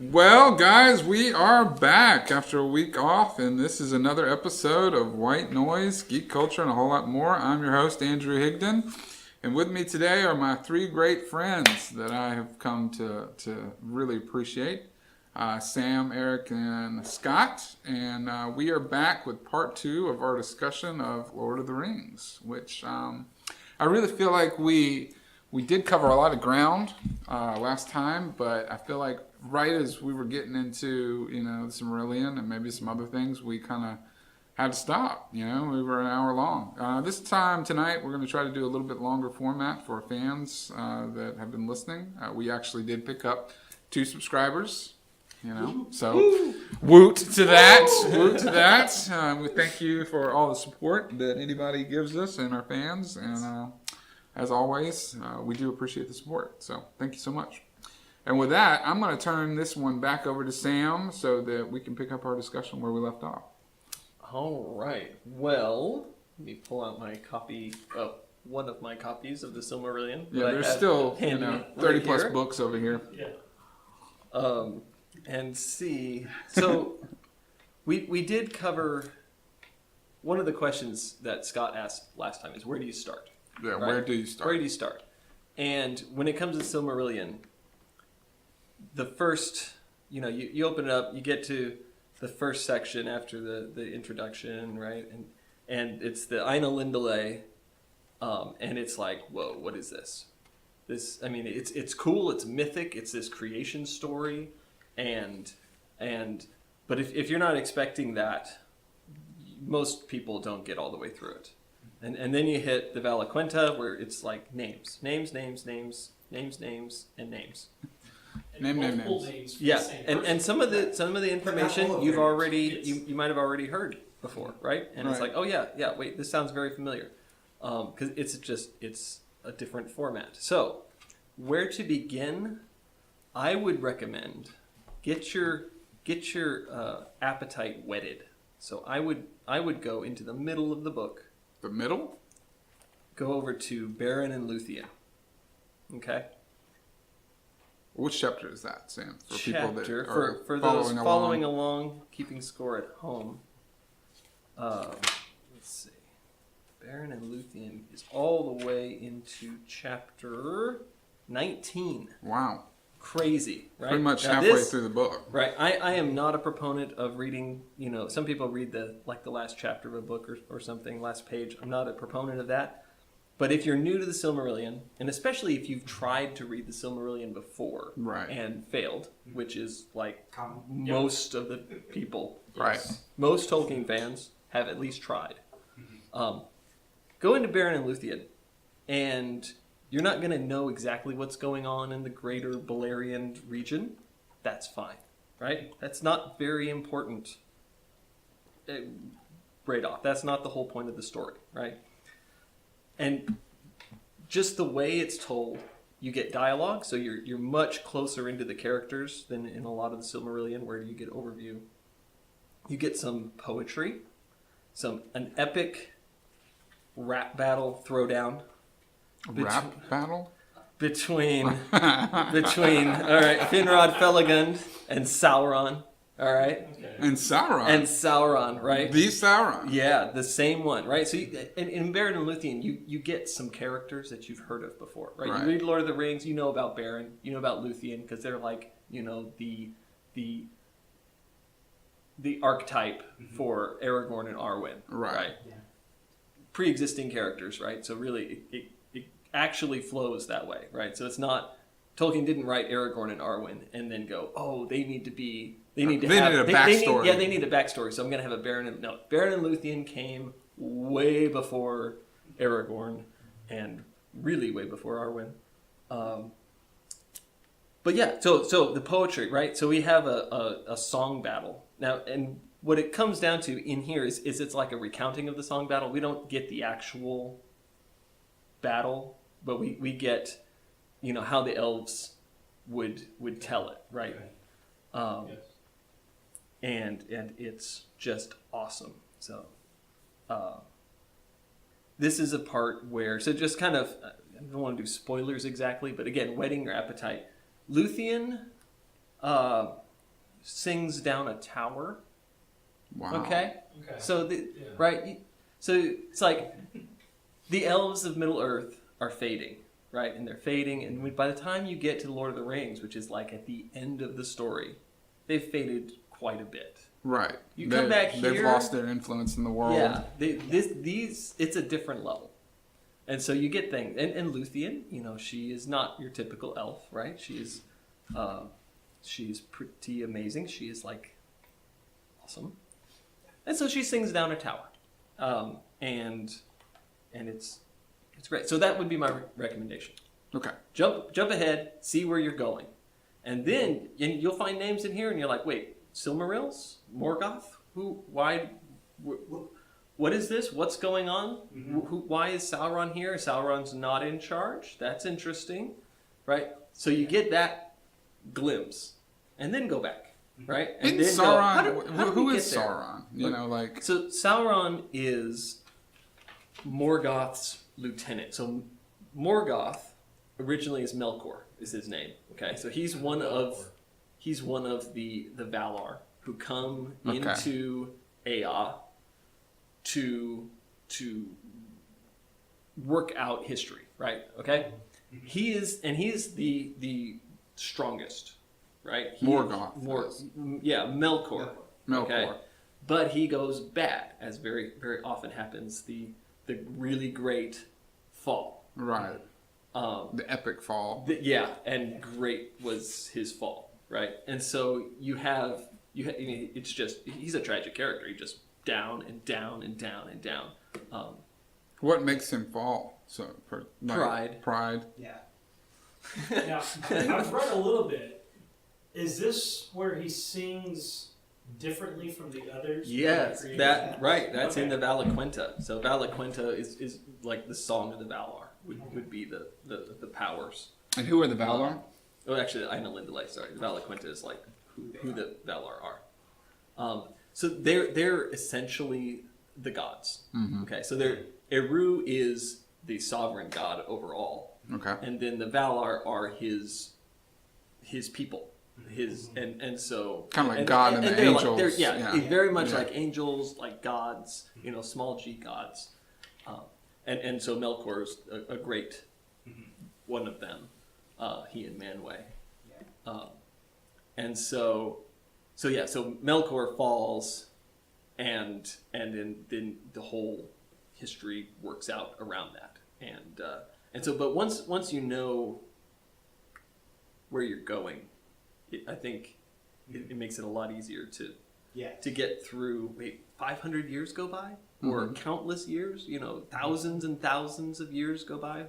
Well, guys, we are back after a week off, and this is another episode of White Noise, Geek Culture, and a whole lot more. I'm your host, Andrew Higdon, and with me today are my three great friends that I have come to really appreciate, Sam, Eric, and Scott, and we are back with part two of our discussion of Lord of the Rings, which I really feel like we did cover a lot of ground last time, but I feel like right as we were getting into, the Silmarillion and maybe some other things, we kind of had to stop. We were an hour long. This time tonight, we're going to try to do a little bit longer format for our fans that have been listening. We actually did pick up 2 subscribers. So woot to that. Woot to that. We thank you for all the support that anybody gives us and our fans. And as always, we do appreciate the support. So thank you so much. And with that, I'm going to turn this one back over to Sam so that we can pick up our discussion where we left off. All right. Well, let me pull out my copy. One of my copies of the Silmarillion. Yeah, there's still 30 plus books over here. Yeah. And see. So we did cover one of the questions that Scott asked last time is where do you start? Yeah, right? Where do you start? Where do you start? And when it comes to Silmarillion, the first, you open it up, you get to the first section after the introduction, right? And it's the Aina Lindale, and it's like, whoa, what is this? It's cool, it's mythic, it's this creation story, but if you're not expecting that, most people don't get all the way through it. And then you hit the Valaquenta, where it's like names, and names. Names. Yeah, and some of the information you might have already heard before, right? And It's like, oh yeah, wait, this sounds very familiar, because it's a different format. So, where to begin? I would recommend get your appetite whetted. So I would go into the middle of the book. The middle? Go over to Beren and Luthien. Okay. Which chapter is that, Sam? For Chapter, people that are for those following along. along, keeping score at home. Let's see. Beren and Luthien is all the way into chapter 19. Wow. Crazy, right? Pretty much now halfway through the book. Right. I am not a proponent of reading, some people read the last chapter of a book or something, last page. I'm not a proponent of that. But if you're new to the Silmarillion, and especially if you've tried to read the Silmarillion before and failed, which is like most of the people, right? Most Tolkien fans have at least tried. Go into Beren and Luthien, and you're not going to know exactly what's going on in the greater Beleriand region. That's fine, right? That's not very important right off. That's not the whole point of the story, right? And just the way it's told, you get dialogue, so you're much closer into the characters than in a lot of the Silmarillion, where you get overview. You get some poetry, an epic rap battle throwdown. Rap battle? Between all right, Finrod Felagund and Sauron. All right. Okay. And Sauron, right? The Sauron. Yeah, the same one, right? So in Beren and Luthien, you get some characters that you've heard of before, right? You read Lord of the Rings, you know about Beren, you know about Luthien, because they're like, the archetype for Aragorn and Arwen, right? Yeah. Pre-existing characters, right? So really, it actually flows that way, right? So it's not Tolkien didn't write Aragorn and Arwen and then go, oh, they need a backstory. They need a backstory. So I'm going to have a Beren and Luthien came way before Aragorn and really way before Arwen. But yeah, so the poetry, right? So we have a song battle now, and what it comes down to in here is it's like a recounting of the song battle. We don't get the actual battle, but we get how the elves would tell it, right? Yes. And it's just awesome. So this is a part where, so just kind of, I don't want to do spoilers exactly, but again, whetting your appetite. Luthien sings down a tower. Wow. Okay? So, right? So it's like the elves of Middle Earth are fading, right? And they're fading. And by the time you get to The Lord of the Rings, which is like at the end of the story, they've faded quite a bit. Right. You come back here. They've lost their influence in the world. Yeah. It's a different level. And so you get things. And Luthien, she is not your typical elf, right? She's pretty amazing. She is like awesome. And so she sings down a tower. And it's great. So that would be my recommendation. Okay. Jump ahead, see where you're going. And then you'll find names in here and you're like, wait, Silmarils? Morgoth? Who? Why? What is this? What's going on? Why is Sauron here? Sauron's not in charge? That's interesting. Right? So you get that glimpse. And then go back. Right? And then Sauron, who is Sauron? So Sauron is Morgoth's lieutenant. So Morgoth originally is Melkor, is his name. Okay, so he's one of the Valar who come into Ea to work out history, right? Okay, he is the strongest, right? Morgoth. Melkor. Melkor. Okay? But he goes bad, as very, very often happens. The really great fall. Right. The epic fall. And great was his fall, right? And so it's just, he's a tragic character. He just down and down and down and down. What makes him fall? Pride. Yeah. Now, I've read a little bit. Is this where he sings differently from the others? Yes, that's in the Valaquenta. So Valaquenta is like the song of the Valar would be the powers. And who are the Valar? Actually, Ainulindalë, sorry. The Valaquenta is like who the Valar are. So they're essentially the gods. Mm-hmm. Okay, so Eru is the sovereign god overall. Okay. And then the Valar are his people. And so kind of like God and the angels. Very much like angels, like gods, small g gods. And so Melkor is a great one of them. He and Manwë. And so Melkor falls, and then the whole history works out around that. And so, but once you know where you're going, I think it makes it a lot easier to get through. 500 years go by, or countless years. Thousands and thousands of years go by.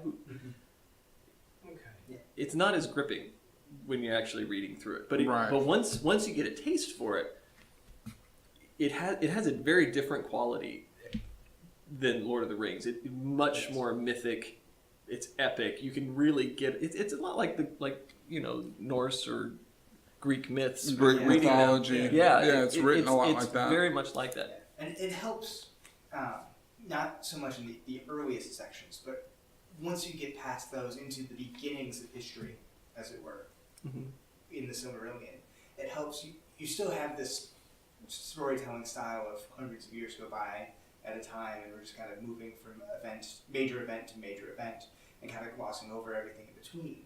It's not as gripping when you're actually reading through it, but once you get a taste for it, it has a very different quality than Lord of the Rings. It's much more mythic. It's epic. You can really get it. It's a lot like Norse or Greek myths, Greek mythology. It's written a lot like that. It's very much like that. And it helps, not so much in the earliest sections, but once you get past those into the beginnings of history, as it were, in the Silmarillion, it helps you. You still have this storytelling style of hundreds of years go by at a time, and we're just kind of moving from major event to major event, and kind of glossing over everything in between.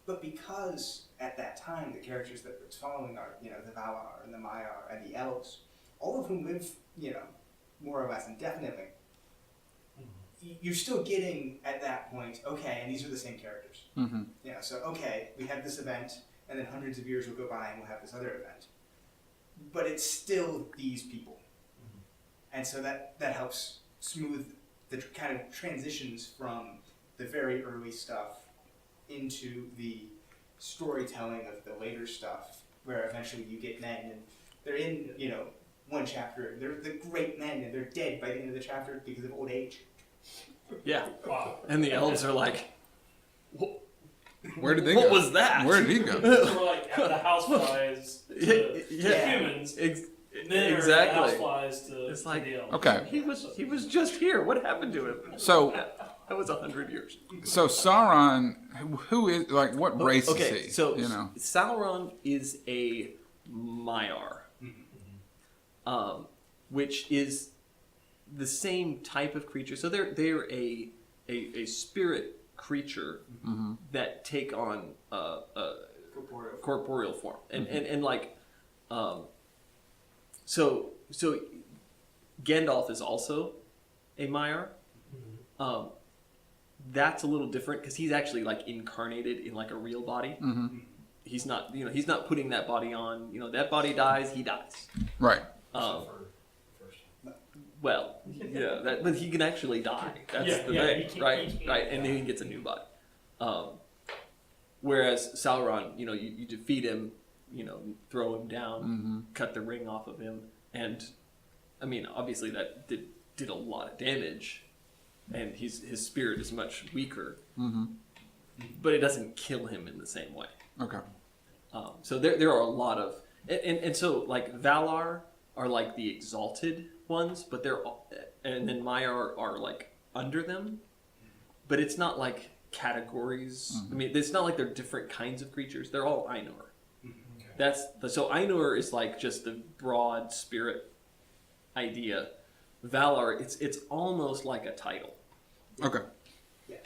But because at that time the characters that it's following are, the Valar and the Maiar and the Elves, all of whom live, more or less indefinitely, you're still getting at that point, okay, and these are the same characters. Mm-hmm. So okay, we have this event, and then hundreds of years will go by and we'll have this other event. But it's still these people. And so that helps smooth the kind of transitions from the very early stuff into the storytelling of the later stuff, where eventually you get men and they're in, one chapter, they're the great men and they're dead by the end of the chapter because of old age. Yeah. Wow. And the elves are like, where did they go? What was that? Where did he go? So like the houseflies to humans. Men are the houseflies to the elves. Okay. He was just here. What happened to him? So that was 100 years. So Sauron, who is what race is he? So Sauron is a Maiar, which is the same type of creature. So they're a spirit creature that take on corporeal form, and like so Gandalf is also a Maiar. That's a little different because he's actually like incarnated in like a real body. He's not, he's not putting that body on. That body dies, he dies. Right. Well, yeah, but he can actually die. That's the thing, right? And then he gets a new body. Whereas Sauron, you defeat him, throw him down, cut the ring off of him, and I mean, obviously that did a lot of damage, and his spirit is much weaker, but it doesn't kill him in the same way. Okay. So there are a lot of, and so like Valar are like the exalted ones, but and then Maiar are like under them, but it's not like categories. I mean, it's not like they're different kinds of creatures. They're all Ainur. So Ainur is like just the broad spirit idea. Valar, it's almost like a title. Okay. Yeah,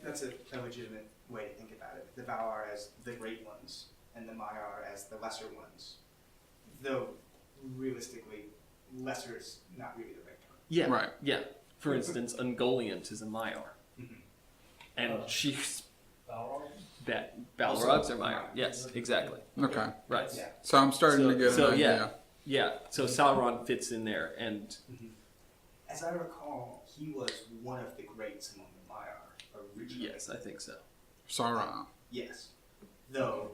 that's a legitimate way to think about it. The Valar as the great ones, and the Maiar as the lesser ones. Though, realistically, lesser is not really the right term. Yeah. Right. Yeah. For instance, Ungoliant is a Maiar. And she's... Balrogs are Maiar. Yes, exactly. Okay. Right. Yeah. So I'm starting to get an idea. Yeah. So Sauron fits in there, and... As I recall, he was one of the greats among the Maiar originally. Yes, I think so. Sauron. Yes. Though,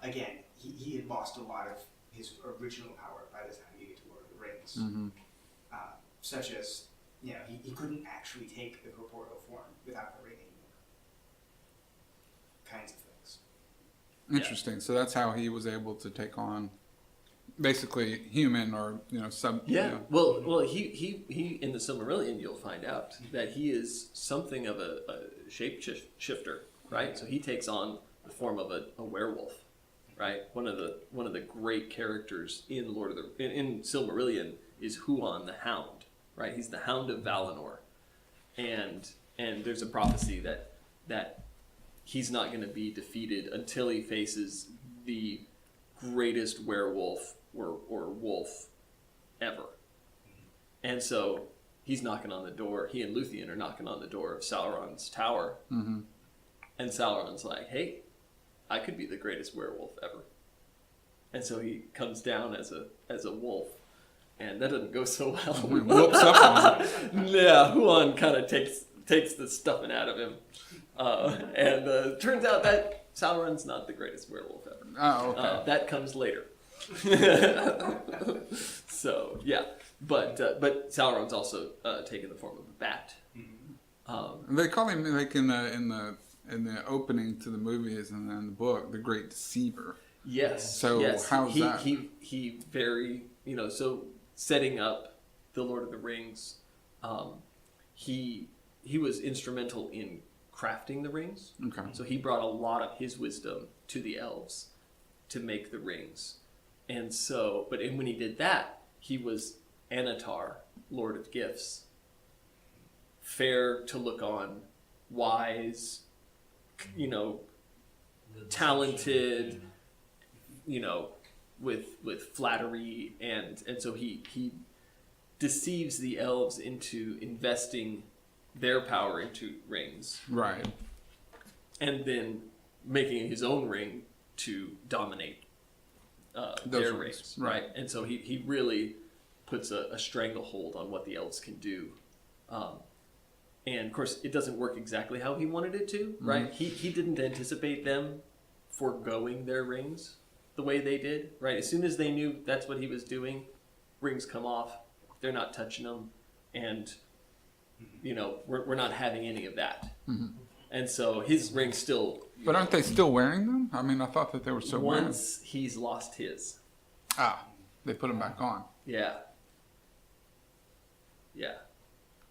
again, he had lost a lot of his original power by the time you get to Lord of the Rings. Such as, he couldn't actually take the corporeal form without the ring anymore. Kinds of things. Interesting. Yeah. So that's how he was able to take on basically human or, some... Yeah. Well, he in the Silmarillion, you'll find out that he is something of a shapeshifter, right? So he takes on the form of a werewolf, right? One of the great characters in in Silmarillion is Huan the Hound, right? He's the Hound of Valinor, and there's a prophecy that he's not going to be defeated until he faces the greatest werewolf or wolf ever. And so he's knocking on the door. He and Luthien are knocking on the door of Sauron's tower, and Sauron's like, "Hey, I could be the greatest werewolf ever." And so he comes down as a wolf, and that doesn't go so well. He whoops up on him. Yeah, Huan kind of takes the stuffing out of him, and turns out that Sauron's not the greatest werewolf ever. Oh, okay. That comes later. So yeah, but Sauron's also taken the form of a bat. They call him, like in the opening to the movies and then the book, the Great Deceiver. Yes. So yes. how's that? He very, so setting up the Lord of the Rings, he was instrumental in crafting the rings. Okay. So he brought a lot of his wisdom to the elves to make the rings. And so, and when he did that, he was Anatar, Lord of Gifts. Fair to look on, wise, talented, with flattery, and so he deceives the elves into investing their power into rings. Right. And then making his own ring to dominate their rings. Right. And so he really puts a stranglehold on what the elves can do. And of course, it doesn't work exactly how he wanted it to, right? He didn't anticipate them foregoing their rings the way they did, right? As soon as they knew that's what he was doing, rings come off, they're not touching them, and we're not having any of that. And so his ring still... But aren't they still wearing them? I mean, I thought that they were still wearing them. Once he's lost his. They put them back on. Yeah. Yeah.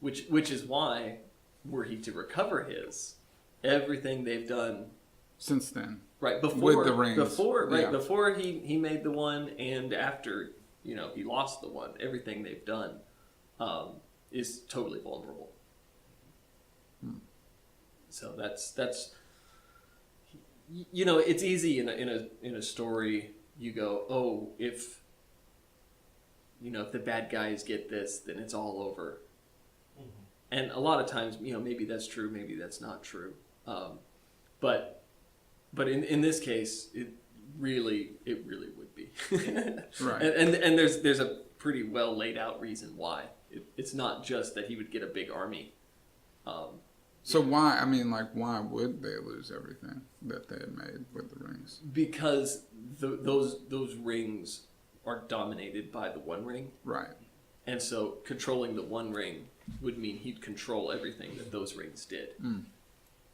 Which is why, were he to recover his, everything they've done since then Right, before with the rings. Before he made the one, and after he lost the one, everything they've done is totally vulnerable. So that's it's easy in a story. You go, oh, if the bad guys get this, then it's all over. Mm-hmm. And a lot of times, maybe that's true, maybe that's not true. But in this case, it really would be. Right. And there's a pretty well laid out reason why. It's not just that he would get a big army. So why? I mean, why would they lose everything that they had made with the rings? Because those rings are dominated by the One Ring. Right. And so controlling the One Ring would mean he'd control everything that those rings did. Mm.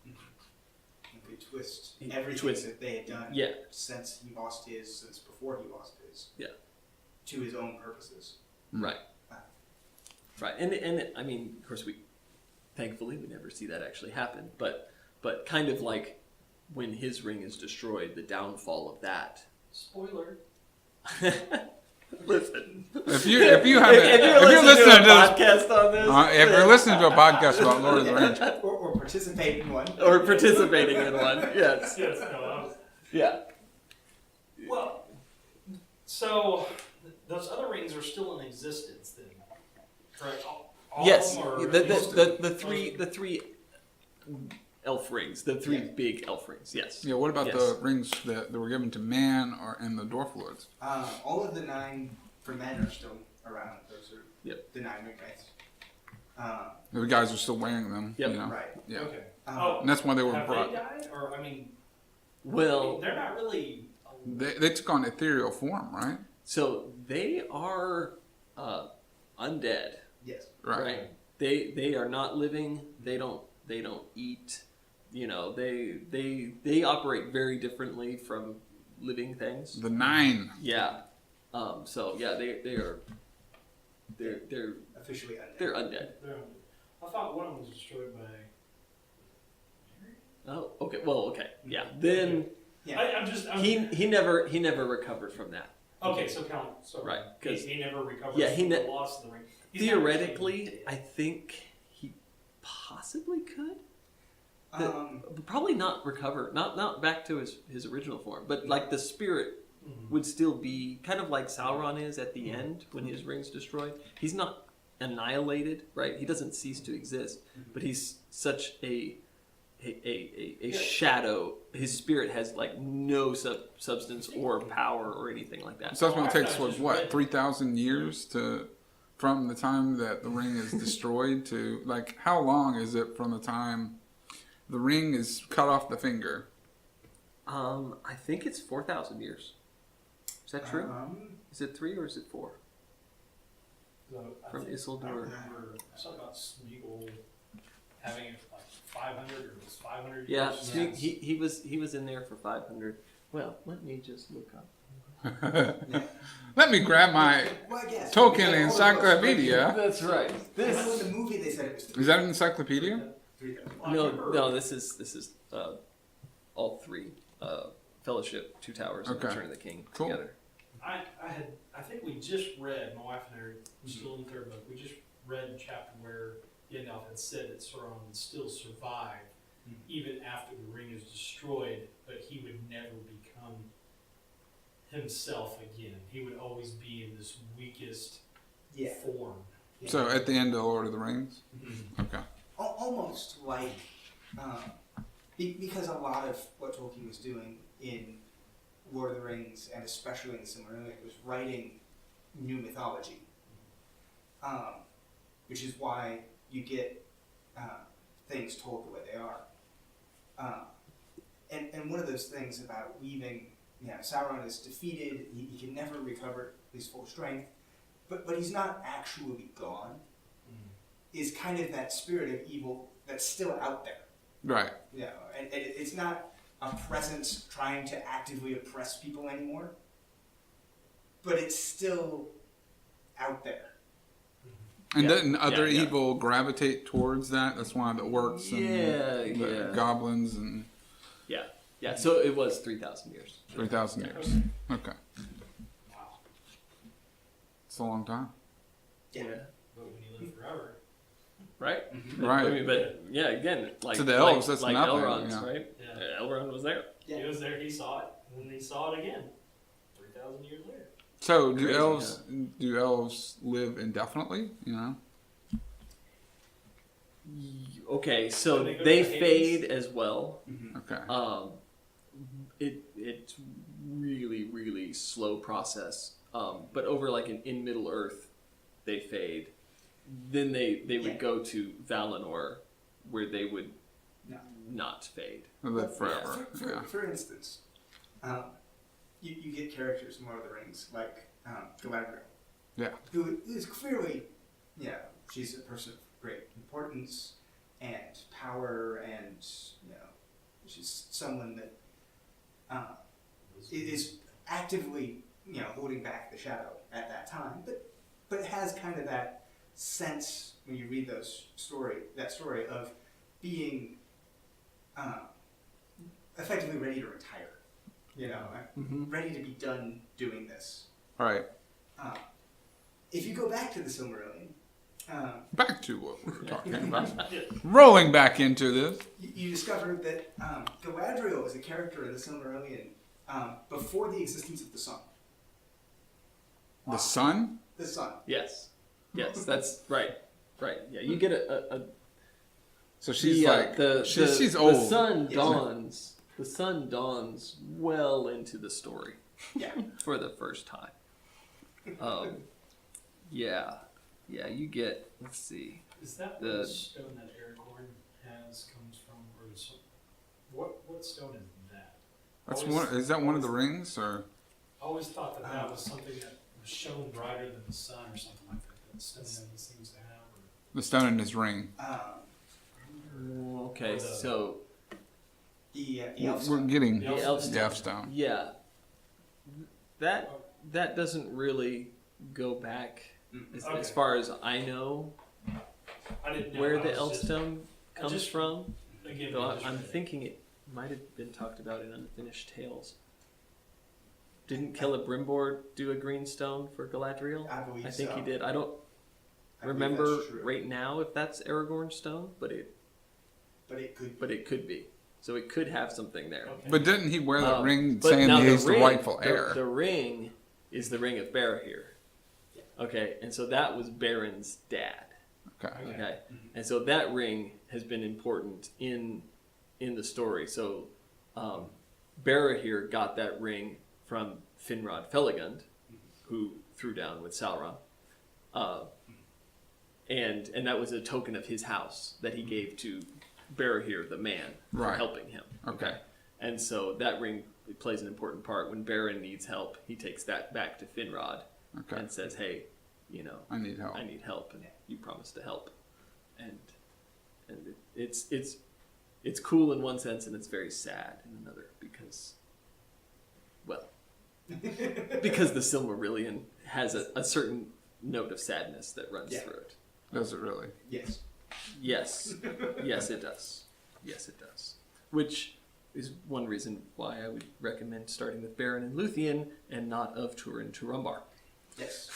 He could twist everything that they had done since before he lost his. Yeah. To his own purposes. Right. Right. And I mean, of course, thankfully we never see that actually happen. But kind of like when his ring is destroyed, the downfall of that. Spoiler. Listen. If you're listening to a podcast on this, if you're listening to a podcast about Lord of the Rings, or participating in one, yes. Yes. No, yeah. Well, so those other rings are still in existence then, correct? All yes. of them are The three elf rings, the three big elf rings. Yes. Yeah. What about the rings that were given to man or in the Dwarf Lords? All of the 9 for men are still around. Those are the 9 ring knights. The guys are still wearing them. Yep. Right. Yeah. Okay. And that's why they were brought. They died? Or, I mean, well, they're not really. They took on ethereal form, right? So they are undead. Yes. Right. They are not living. They don't eat. They operate very differently from living things. The 9. Yeah. So yeah, they're officially undead. They're undead. I thought one of them was destroyed by. Oh, okay. Well, okay. Yeah. Then he never recovered from that. Okay, so count. So right, because he never recovered. Yeah, from the loss of the ring. Theoretically, I think he possibly could. Probably not recover, not back to his original form, but like the spirit would still be kind of like Sauron is at the end when his ring's destroyed. He's not annihilated, right? He doesn't cease to exist, but he's such a shadow. His spirit has like no substance or power or anything like that. So that's when it takes 3,000 years from the time that the ring is destroyed to how long is it from the time the ring is cut off the finger? I think it's 4,000 years. Is that true? Is it 3 or is it 4? From Isildur. I saw about Smeagol having it 500 or it was 500 yeah, years. He was in there for 500. Well, let me just look up. Let me grab my Tolkien encyclopedia. That's right. This the movie they said it was 3. Is that an encyclopedia? No. This is all 3 Fellowship, 2 Towers, and Return of the King together. I think we just read, my wife and I are still in the 3rd book. We just read a chapter where Gandalf had said that Sauron would still survive even after the ring is destroyed, but he would never become himself again. He would always be in this weakest form. Yeah. So at the end of Lord of the Rings? Mm-hmm. Okay. Almost like, because a lot of what Tolkien was doing in Lord of the Rings, and especially in the Silmarillion, was writing new mythology. Which is why you get things told the way they are. And one of those things about weaving, Sauron is defeated, he can never recover his full strength, but he's not actually gone, is kind of that spirit of evil that's still out there. Right. And it's not a presence trying to actively oppress people anymore, but it's still out there. And doesn't other evil gravitate towards that? That's why the orcs and the goblins and... Yeah, so it was 3,000 years. 3,000 years. Okay. Wow. It's a long time. Yeah. But when you live forever. Right? Right. I mean, but yeah, again, like To the elves, like, that's like nothing, Elrond's, yeah. right? Yeah. Elrond was there. He was there, he saw it, and then he saw it again 3,000 years later. So Crazy, do elves live indefinitely? You know. Okay, so When they go they to Hades? fade as well. Okay. It's really really slow process. But over like in Middle Earth, they fade. Then they would go to Valinor, where they would not fade. They live forever. For instance, you get characters in Lord of the Rings like Galadriel. Yeah. Who is clearly, she's a person of great importance and power, and she's someone that is actively holding back the shadow at that time, but it has kind of that sense when you read that story of being effectively ready to retire, ready to be done doing this. All right. If you go back to the Silmarillion, Back to what we were talking about. Rolling back into this. you discover that Galadriel is a character in the Silmarillion before the existence of the sun. The sun? The sun. Yes, that's right. Right. Yeah, you get a So she's she's the old. sun dawns. The sun dawns well into the story. Yeah. For the first time. Yeah, you get. Let's see. Is that where the stone that Aragorn has comes from, or is what stone is that? That's one. Is that one of the rings, or? I always thought that was something that was shown brighter than the sun, or something like that. That stone that he seems to have. Or... The stone in his ring. Okay, so The We're elf getting the elf the stone. elf stone. Yeah, that doesn't really go back as far as I know I didn't know. where I the was elf just- stone comes just- from. Again, Though I just I'm read it. thinking it might have been talked about in Unfinished Tales. Didn't Celebrimbor do a green stone for Galadriel? I believe I think so. he did. I don't I believe remember that's true. right now if that's Aragorn's stone, but it could be. So it could have something there. Okay. But didn't he wear that ring But saying now that he's the ring- rightful heir? The ring is the ring of Barahir. Yeah. Okay, and so that was Baron's dad. Okay. Okay, and so that ring has been important in the story. So Barahir got that ring from Finrod Felagund, who threw down with Sauron, and that was a token of his house that he gave to Barahir the man for Right. helping him. Okay. And so that ring plays an important part. When Baron needs help, he takes that back to Finrod Okay. and says, "Hey, I need help. I need help, and you promised to help." And it's cool in one sense, and it's very sad in another because the Silmarillion has a certain note of sadness that runs Yeah. through it. Does it really? Yes. Yes, yes, it does. Yes, it does. Which is one reason why I would recommend starting with Beren and Luthien and not of Turin Turambar. Yes.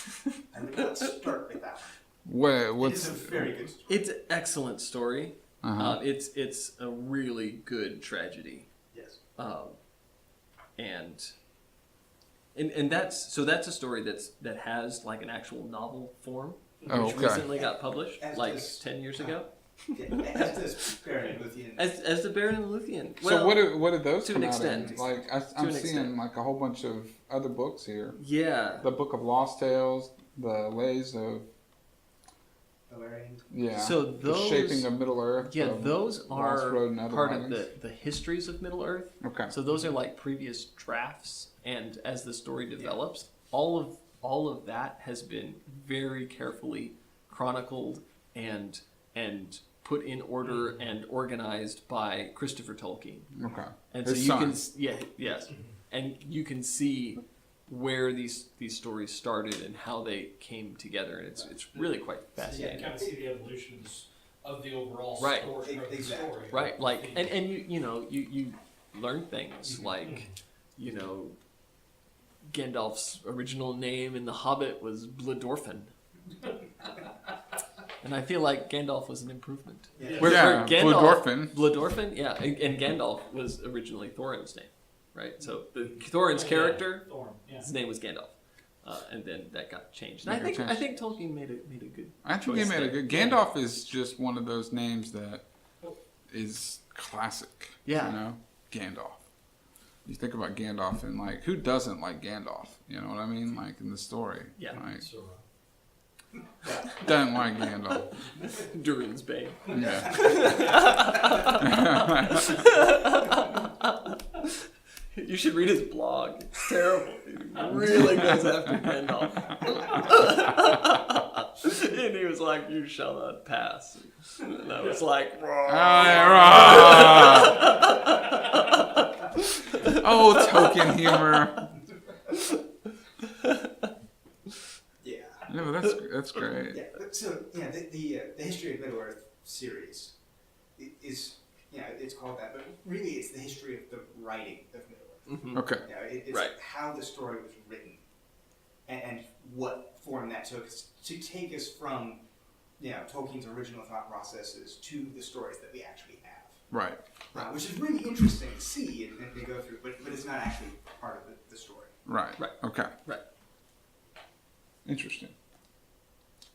I would not start with that. What's It's a very good story. It's an excellent story. Uh-huh. It's a really good tragedy. Yes. And that's a story that has like an actual novel form, Oh, which okay. recently got published, As like does- 10 years ago. Yeah, as does Baron and Luthien. As the Beren and Luthien. So what did those to come an out extent. in? Like To I'm an seeing extent. like a whole bunch of other books here. Yeah. The Book of Lost Tales, the Lays of Valerian. So the those Shaping of Middle Earth. Yeah, of those Lost are Road and other part writings. of the histories of Middle Earth. Okay. So those are like previous drafts, and as the story develops, all of that has been very carefully chronicled and put in order and organized by Christopher Tolkien. Okay. And His so son. you and you can see where these stories started and how they came together, and it's really quite Yeah, fascinating. you kind of see the evolution of the overall Right. story. Of the Exactly. story. Right, like, and you learn things like, Gandalf's original name in The Hobbit was Bloodorphin. And I feel like Gandalf was an improvement. Yeah. Where Bloodorphin. Bloodorphin, yeah. And Gandalf was originally Thorin's name, right? So Thorin's character, Thorin, yeah. his name was Gandalf. And then that got changed. And I think Tolkien made a good I think he made a good... Gandalf is just one of those names that is classic. Yeah. Gandalf. You think about Gandalf and, like, who doesn't like Gandalf? You know what I mean? Like, in the story. Yeah. Like, So, doesn't like Gandalf. Durin's Bane. Yeah. You should read his blog. It's terrible. He really goes after Gandalf. And he was like, "You shall not pass." And I was like, oh, Tolkien humor. Yeah. No, that's great. Yeah. So the History of Middle Earth series is it's called that, but really it's the history of the writing of Middle Earth. Mm-hmm. Okay. It's Right. how the story was written and what form that took to take us from Tolkien's original thought processes to the stories that we actually have. Right. Which is really interesting to see and go through, but it's not actually part of the story. Right. Right. Okay. Right. Interesting.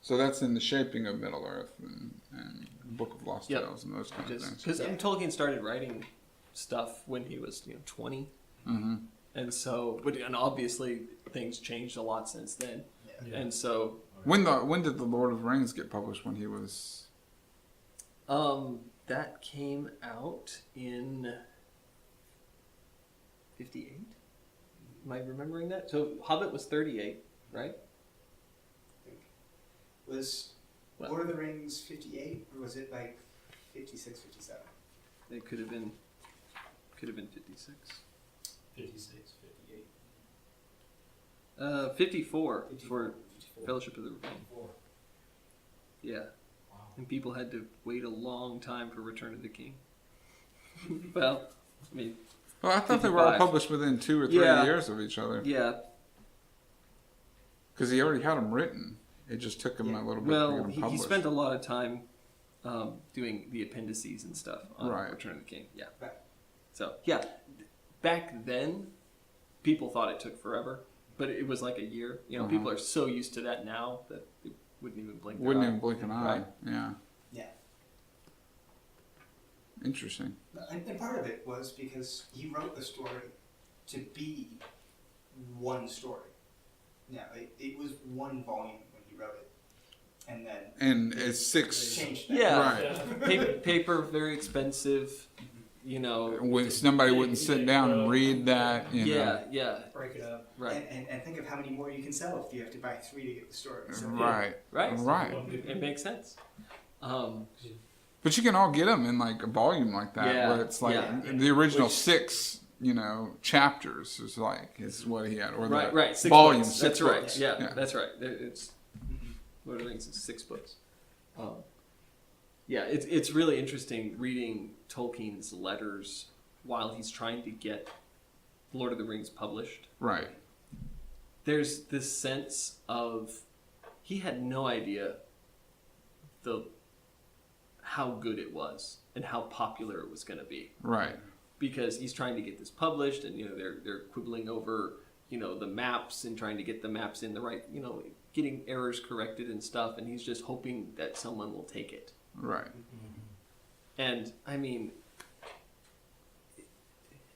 So that's in the shaping of Middle Earth and Book of Lost Tales and those kinds of things. Because Tolkien started writing stuff when he was 20. Mm-hmm. And so, and obviously things changed a lot since then. Yeah. And so, When did the Lord of the Rings get published? When he was... that came out in 58. Am I remembering that? So Hobbit was 38, right? Was Well- Lord of the Rings 58, or was it like 56, 57? It could have been 56. 56, 58. 54 for 54. Fellowship of the Ring. 54. Yeah. Wow. And people had to wait a long time for Return of the King. Well, I mean, Well, I thought they were all 55. published within 2 or 3 Yeah. years of each other. yeah. Because he already had them written. It just took him a little bit to get Well, them he published. spent a lot of time doing the appendices and stuff on Right. Return of the King. Yeah. Right. So, yeah. Back then, people thought it took forever, but it was like a year. People are so used to that now that they wouldn't even blink their Wouldn't eye. even blink an eye. Right. Yeah. Yeah. Interesting. And part of it was because he wrote the story to be one story. Yeah, it was one volume when he wrote it. And then And it's 6... changed that. Yeah. Right. Paper, very expensive. When somebody wouldn't sit down and read that, Yeah, yeah. Break it up. Right. And think of how many more you can sell if you have to buy 3 to get the story. So, Right. Right. Right. It makes sense. But you can all get them in like a volume like that, Yeah, where it's like yeah. the original Which- 6, chapters is what he had, or the Right. 6 volume, books. 6 That's right. books. Yeah, that's right. It's Lord of the Rings is 6 books. Yeah, it's really interesting reading Tolkien's letters while he's trying to get Lord of the Rings published. Right. There's this sense of he had no idea how good it was and how popular it was going to be. Right. Because he's trying to get this published, and they're quibbling over the maps and trying to get the maps in the right, getting errors corrected and stuff, and he's just hoping that someone will take it. Right. And I mean,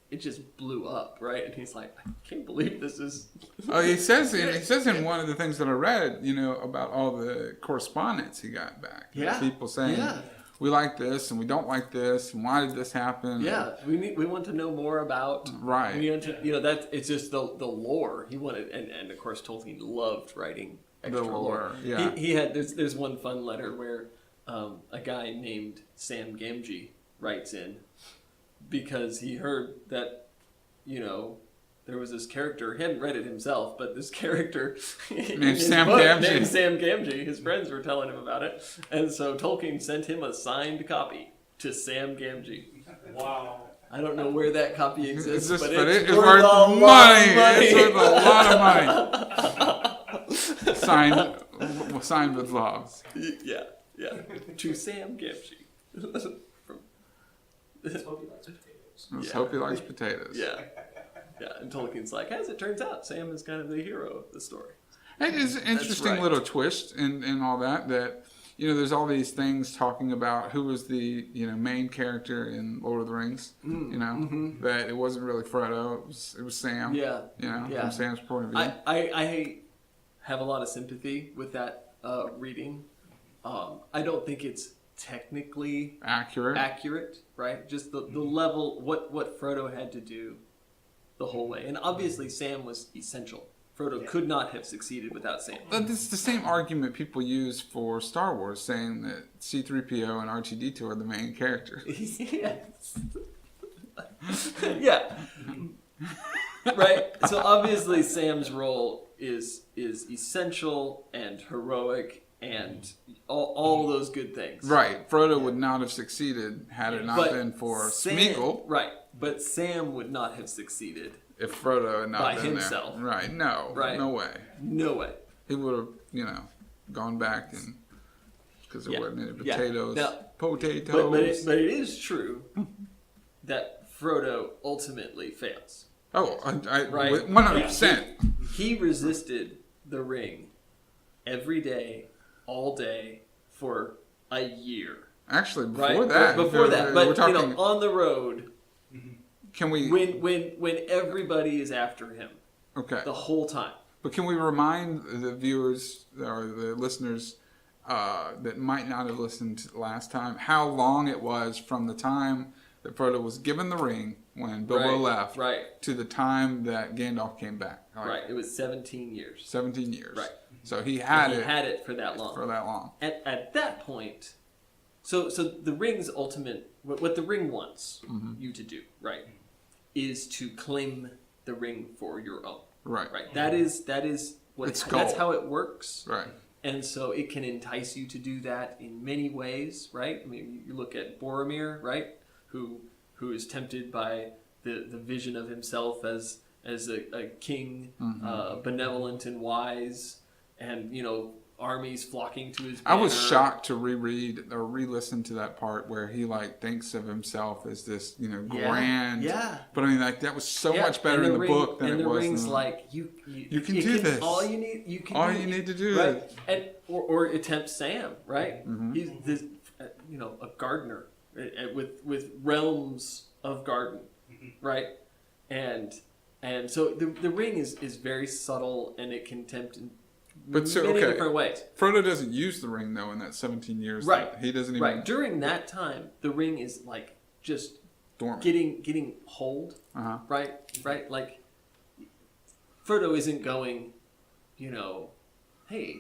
it just blew up, right? And he's like, I can't believe this is. Oh, he says in one of the things that I read, about all the correspondence he got back. Yeah. People saying, Yeah. we like this and we don't like this, and why did this happen? Yeah, we want to know more about. Right. We want to, that it's just the lore he wanted, and of course Tolkien loved writing extra The lore, lore. yeah. He had there's one fun letter where a guy named Sam Gamgee writes in because he heard that there was this character. He hadn't read it himself, but this character Named Sam Gamgee. named Sam Gamgee. His friends were telling him about it, and so Tolkien sent him a signed copy to Sam Gamgee. Wow. I don't know where that copy exists, but it's worth worth a money. lot of money. It's worth a lot of money. Signed with love. Yeah. To Sam Gamgee. Let's hope he likes potatoes. Let's hope he likes potatoes. Yeah. And Tolkien's like, as it turns out, Sam is kind of the hero of the story. It is an interesting right. little twist in all that there's all these things talking about who was the main character in Lord of the Rings. That it wasn't really Frodo. It was Sam. From Sam's point of view. I have a lot of sympathy with that reading. I don't think it's technically accurate, right? Just the level what Frodo had to do the whole way, and obviously Sam was essential. Frodo could not have succeeded without Sam. But it's the same argument people use for Star Wars, saying that C-3PO and R2-D2 are the main characters. Yes. Yeah. Right. So obviously Sam's role is essential and heroic and all those good things. Right. Frodo would not have succeeded had it not been for Smeagol. Right. But Sam would not have succeeded if Frodo had not by been himself. there. Right. No. Right. No way. No way. He would have, gone back and because there wasn't any potatoes. Now, potatoes. But it is true that Frodo ultimately fails. Oh, Right. 100%. He resisted the ring every day, all day, for a year. Actually, before Right? that. Before that. But, we're talking, on the road, can we... when everybody is after him the whole time. But can we remind the viewers or the listeners that might not have listened last time how long it was from the time that Frodo was given the ring when Bilbo left to the time that Gandalf came back? Right. It was 17 years. 17 years. Right. So he had it for that long. At that point, so the ring's ultimate, what the ring wants you to do, right, is to claim the ring for your own. Right. That is what that's how it works. Right. And so it can entice you to do that in many ways, right? I mean, you look at Boromir, right, who is tempted by the vision of himself as a king, benevolent and wise, and armies flocking to his banner. I was shocked to reread or re-listen to that part where he thinks of himself as this grand. Yeah. But I mean, that was so much better in the book than it was. And the ring's in you can do this. All you need to do right? it. And or attempt Sam, right? He's this a gardener with realms of garden, right? And so the ring is very subtle, and it can tempt in many different ways. Frodo doesn't use the ring though in that 17 years. Right. He doesn't even. Right. During that time, the ring is just dormant. Getting hold. Right. Like Frodo isn't going, hey,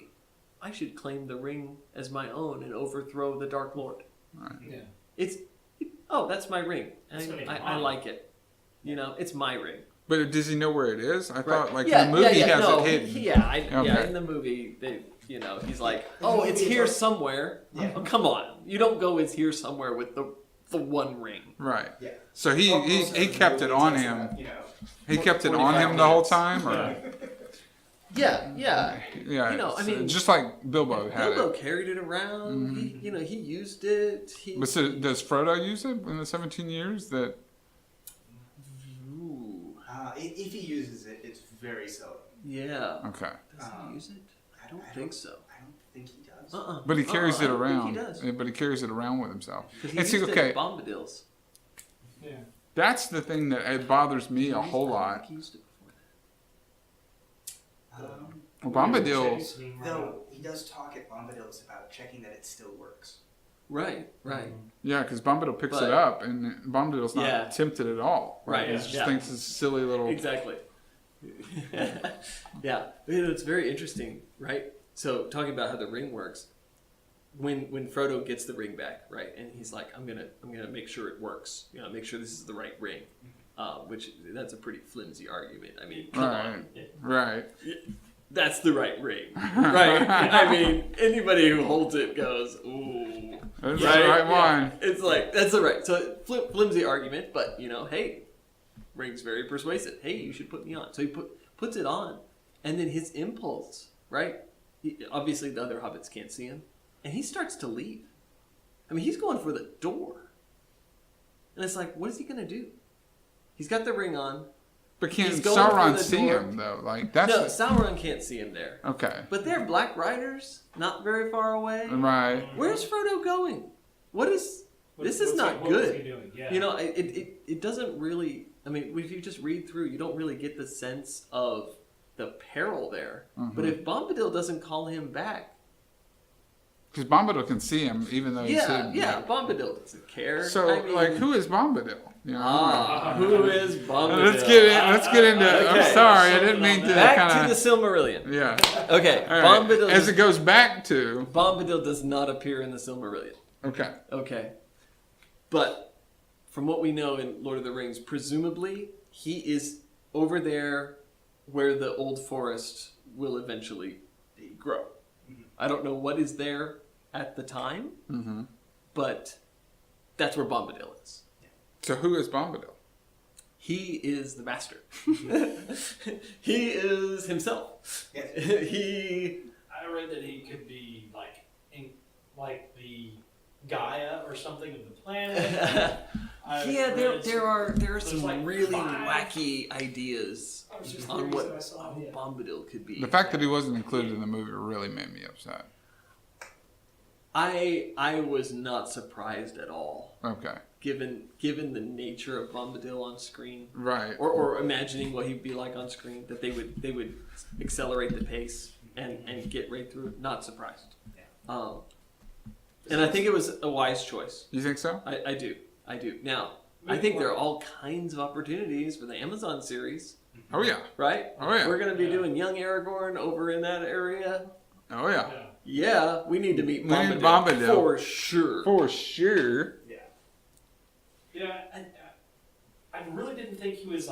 I should claim the ring as my own and overthrow the Dark Lord. Right. Yeah. That's my ring. I like it. It's my ring. But does he know where it is? I thought in the movie he has it hidden. In the movie, he's like, oh, it's here somewhere. Yeah. Oh, come on. You don't go, it's here somewhere with the one ring. Right. Yeah. So he kept it on him. He kept it on him the whole time? Or? Yeah. Yeah. Just like Bilbo had Bilbo it. carried it around. He used it. But so does Frodo use it in the 17 years that... If he uses it, it's very seldom. Yeah. Okay. Does he use it? I don't think so. I don't think he does. But he carries it around. He does. But he carries it around with himself. He used it at Bombadil's. Yeah. That's the thing that it bothers me a whole lot. He used it before that. Bombadil... Though he does talk at Bombadil's about checking that it still works. Right. Yeah, because Bombadil picks it up, and Bombadil's not tempted at all. Right. He just thinks it's a silly little... Exactly. Yeah. It's very interesting, right? So, talking about how the ring works, when Frodo gets the ring back, right, and he's like, I'm gonna make sure it works. Make sure this is the right ring. Which, that's a pretty flimsy argument. I mean, come on. Right. That's the right ring, right? I mean, anybody who holds it goes, ooh. That's the right one. It's like, that's the right. So flimsy argument, but hey, ring's very persuasive. Hey, you should put me on. So he puts it on, and then his impulse, right? Obviously, the other hobbits can't see him, and he starts to leave. I mean, he's going for the door, and it's like, what is he gonna do? He's got the ring on. But can Sauron see him though? Like that's no, Sauron can't see him there. Okay. But they're Black Riders, not very far away. Right. Where's Frodo going? This is not good. Yeah. It doesn't really. I mean, if you just read through, you don't really get the sense of the peril there. Mm-hmm. But if Bombadil doesn't call him back, because Bombadil can see him even though he's hidden. Yeah, Bombadil doesn't care. So, who is Bombadil? Who is Bombadil? Let's get into. Okay. I'm sorry, I didn't mean to. Back to the Silmarillion. Yeah. Okay. Right. Bombadil. As it goes back to. Bombadil does not appear in the Silmarillion. Okay. Okay. But from what we know in Lord of the Rings, presumably he is over there where the old forest will eventually grow. Mm-hmm. I don't know what is there at the time, but that's where Bombadil is. So who is Bombadil? He is the master. He is himself. Yes. I read that he could be like the Gaia or something of the planet. There are some really wacky ideas on what Bombadil could be. The fact that he wasn't included in the movie really made me upset. I was not surprised at all. Okay. Given the nature of Bombadil on screen, right? Or imagining what he'd be like on screen, that they would accelerate the pace and get right through it. Not surprised. Yeah. And I think it was a wise choice. You think so? I do. Now, I think there are all kinds of opportunities for the Amazon series. Oh yeah. Right? Oh yeah. We're going to be doing young Aragorn over in that area. Oh yeah. Yeah, we need to meet Bombadil. For sure. For sure. Yeah. Yeah, I really didn't think he was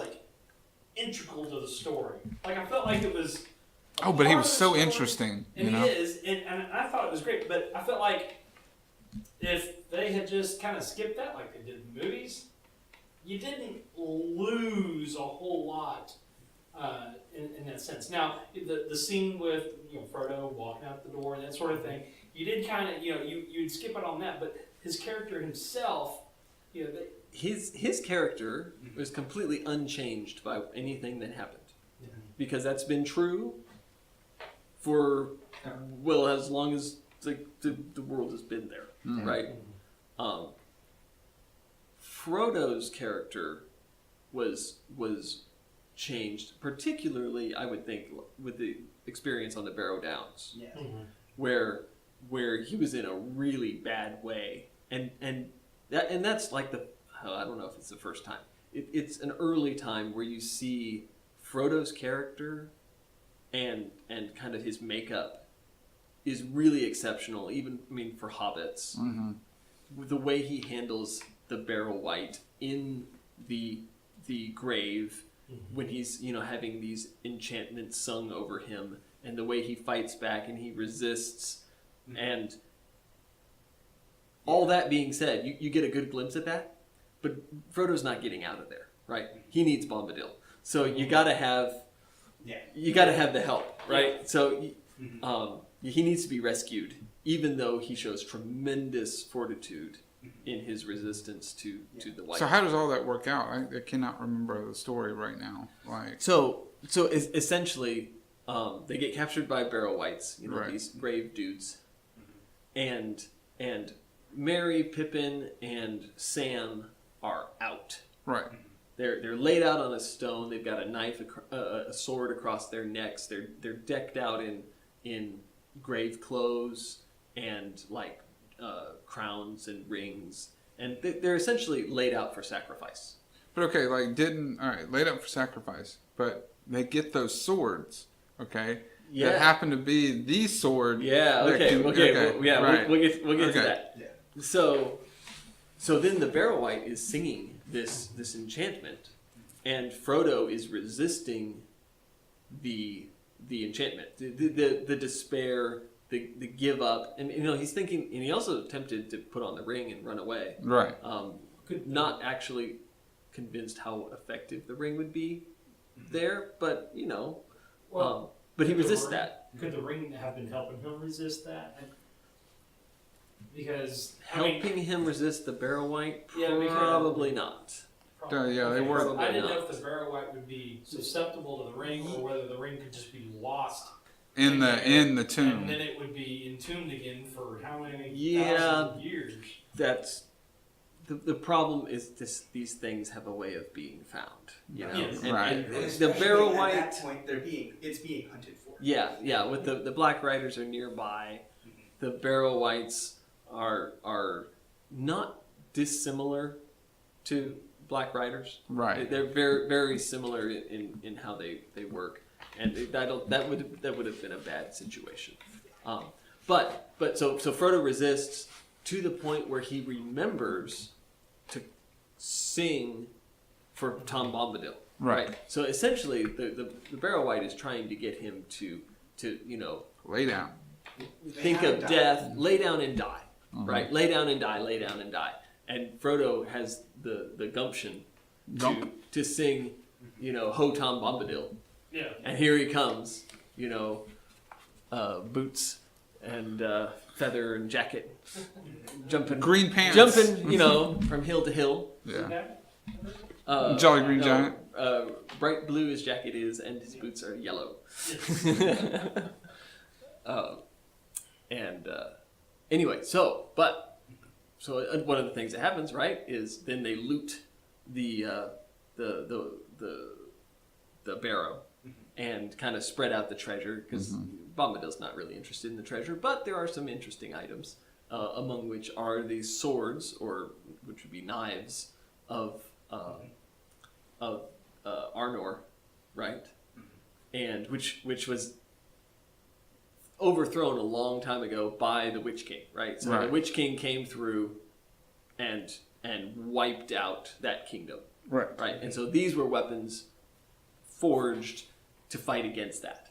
integral to the story. I felt like it was. Oh, but he was so interesting. And he is, and I thought it was great. But I felt like if they had just kind of skipped that, like they did in the movies, you didn't lose a whole lot in that sense. Now, the scene with Frodo walking out the door and that sort of thing, you did kind of you'd skip it on that, but his character himself, his character was completely unchanged by anything that happened, because that's been true for as long as the world has been there, right? Frodo's character was changed, particularly I would think with the experience on the Barrow Downs, where he was in a really bad way, and that's I don't know if it's the first time. It's an early time where you see Frodo's character and kind of his makeup is really exceptional, even for hobbits. With the way he handles the Barrow Wight in the grave, when he's having these enchantments sung over him, and the way he fights back and he resists, and all that being said, you get a good glimpse at that, but Frodo's not getting out of there, right? He needs Bombadil, so you got to have the help, right? So he needs to be rescued, even though he shows tremendous fortitude in his resistance to the White. So how does all that work out? I cannot remember the story right now. So essentially, they get captured by Barrow Wights, these brave dudes, and Merry, Pippin, and Sam are out. Right. They're laid out on a stone. They've got a knife, a sword across their necks. They're decked out in grave clothes and crowns and rings, and they're essentially laid out for sacrifice. But okay, laid out for sacrifice, but they get those swords, okay? Yeah. That happen to be the sword. Yeah. We'll get to that. Yeah. So then the Barrow Wight is singing this enchantment, and Frodo is resisting the enchantment, the despair the give up, and he's thinking, and he also attempted to put on the ring and run away. Right. Not actually convinced how effective the ring would be there, but but he resists that. Could the ring have been helping him resist that? Because Helping him resist the Barrow White, Yeah, because- probably not. Yeah, they were. I didn't know if the Barrow White would be susceptible to the ring, or whether the ring could just be lost In the tomb. and then it would be entombed again for how many Yeah. thousands of years? That's the problem is these things have a way of being found, Yes. Right. And the Especially Barrow at White. that point, it's being hunted for. Yeah. With the Black Riders are nearby. The Barrow Whites are not dissimilar to Black Riders. Right. They're very very similar in how they work, and that would have been a bad situation. But so Frodo resists to the point where he remembers to sing for Tom Bombadil. Right. So essentially, the Barrow White is trying to get him to Lay down. think Lay down of and death, lay down and die. Mhm. Right? Lay down and die, lay down and die. And Frodo has the gumption to sing, Ho Tom Bombadil. Yeah. And here he comes, boots and feather and jacket, jumping, Green pants. from hill to hill. Yeah. Okay. Jolly Green Giant. Bright blue his jacket is, and his boots are yellow. Anyway, so one of the things that happens, right, is then they loot the barrow and kind of spread out the treasure, because Bombadil's not really interested in the treasure, but there are some interesting items, among which are these swords, or which would be knives of Arnor, right? And which was overthrown a long time ago by the Witch King, right? So the Witch King came through and wiped out that kingdom, Right. right? And so these were weapons forged to fight against that.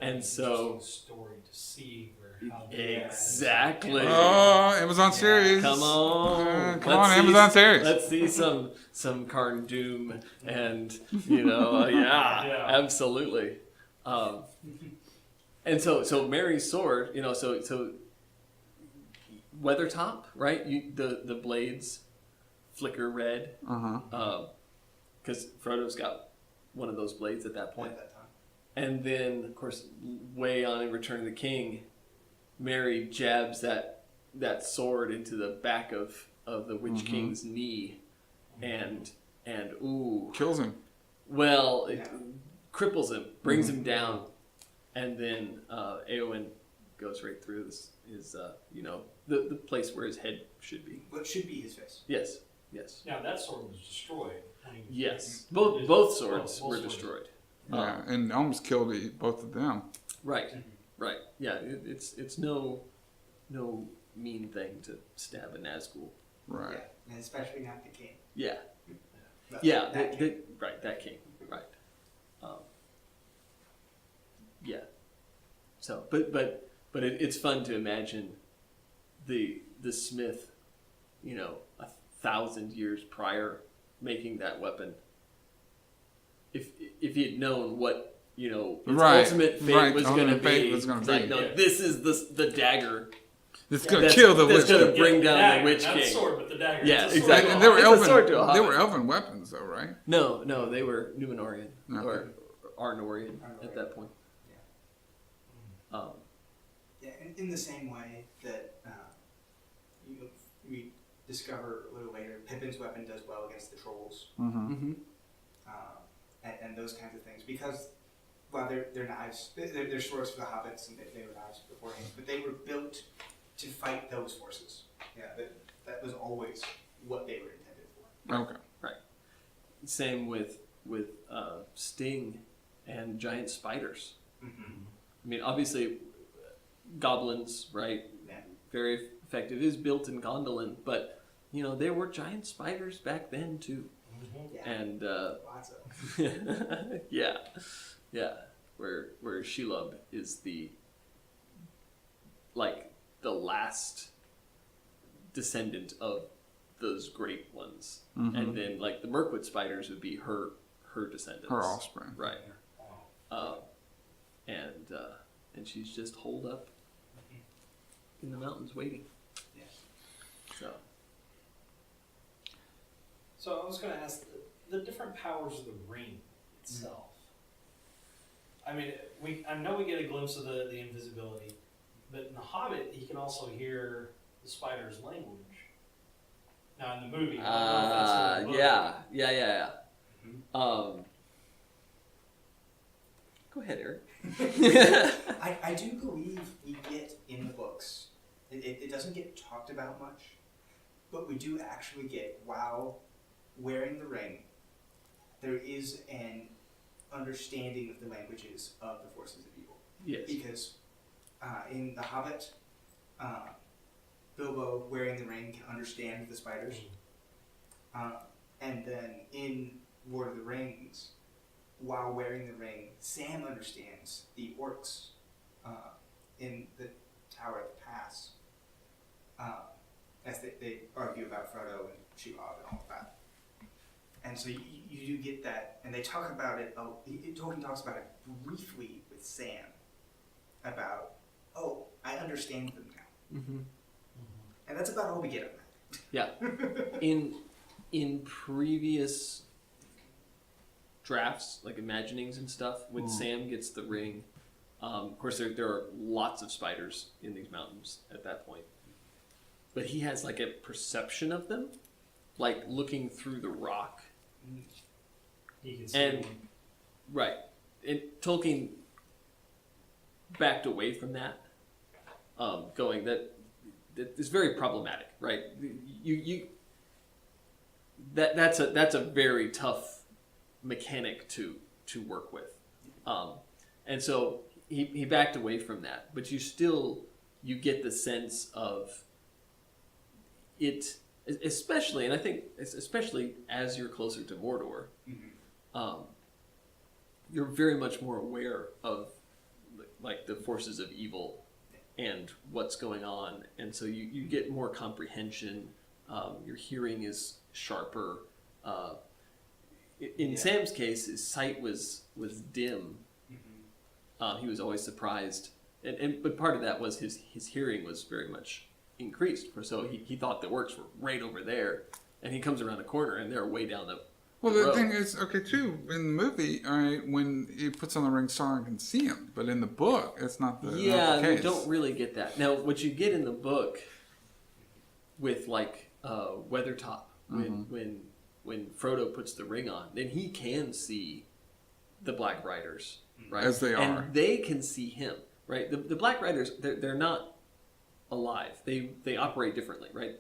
And so story to see where how exactly. Oh, Amazon series. Come on, Come on, Amazon series. Let's see some Carn Doom, and yeah, absolutely. And so Mary's sword, so Weathertop, right? The blades flicker red, because Frodo's got one of those blades at that point. At that time. And then, of course, way on in Return of the King, Mary jabs that sword into the back of the Witch King's knee, and ooh, Kills him. well, it cripples him, brings him down, and then Éowyn goes right through his the place where his head should be. What should be his face. Yes. Now that sword was destroyed. Yes. Both swords both were swords. destroyed. Yeah, and almost killed both of them. Right. Right. Yeah. It's no mean thing to stab a Nazgul. Right. Yeah, and especially not the king. Yeah. But Yeah. that king. Right. That king. Right. Yeah. So, but it's fun to imagine the smith, 1,000 years prior, making that weapon. If he had known what its ultimate fate was going to be, this is the dagger. It's going to kill the That's Witch going to King. bring down Dagger, the Witch not King. sword, but the dagger. Yeah, It's a sword. exactly. And they were It's a sword to a elven. They hobbit. were elven weapons, though, right? No, they were Numenorian Okay. or Arnorian at that point. Yeah, in the same way that we discover a little later, Pippin's weapon does well against the trolls, Mm-hmm. and those kinds of things. Because while they're knives, they're swords for the hobbits, and they were knives beforehand, but they were built to fight those forces. Yeah, that was always what they were intended for. Okay. Same with Sting and giant spiders. I mean, obviously, goblins, right? Yeah. Very effective. Is built in Gondolin, but there were giant spiders back then too. Yeah, And lots of. yeah. Where Shelob is the like the last descendant of those great ones, and then like the Mirkwood spiders would be her descendants, her offspring, right? And she's just holed up in the mountains waiting. Yeah. So I was going to ask the different powers of the ring itself. I mean, I know we get a glimpse of the invisibility, but in The Hobbit, he can also hear the spider's language. Now in the movie, I don't know if that's in the book. Yeah. Go ahead, Eric. I do believe we get in the books. It doesn't get talked about much, but we do actually get, while wearing the ring, there is an understanding of the languages of the forces of evil. Yes. Because in The Hobbit, Bilbo wearing the ring can understand the spiders. And then in Lord of the Rings, while wearing the ring, Sam understands the orcs in the Tower of the Pass, as they argue about Frodo and Shelob and all of that. And so you do get that, and they talk about it. Tolkien talks about it briefly with Sam about, oh, I understand them now, and that's about all we get of that. Yeah. In previous drafts, like imaginings and stuff, when Sam gets the ring, of course there are lots of spiders in these mountains at that point, but he has like a perception of them, like looking through the rock. He can see And them. right, and Tolkien backed away from that, going that is very problematic, right? That's a very tough mechanic to work with, and so he backed away from that. But you get the sense of it, especially, and I think especially as you're closer to Mordor, you're very much more aware of like the forces of evil and what's going on, and so you get more comprehension. Your hearing is sharper. In Sam's case, his sight was dim. He was always surprised, but part of that was his hearing was very much increased. So he thought the orcs were right over there, and he comes around a corner and they're way down the the road. thing is, okay, too, in the movie, all right, when he puts on the ring, Sauron can see him, but in the book, it's not the Yeah, not the you case. don't really get that. Now, what you get in the book with like Weathertop, when Frodo puts the ring on, then he can see the Black Riders, right? As they are. And they can see him, right? The Black Riders, they're not alive. They operate differently, right?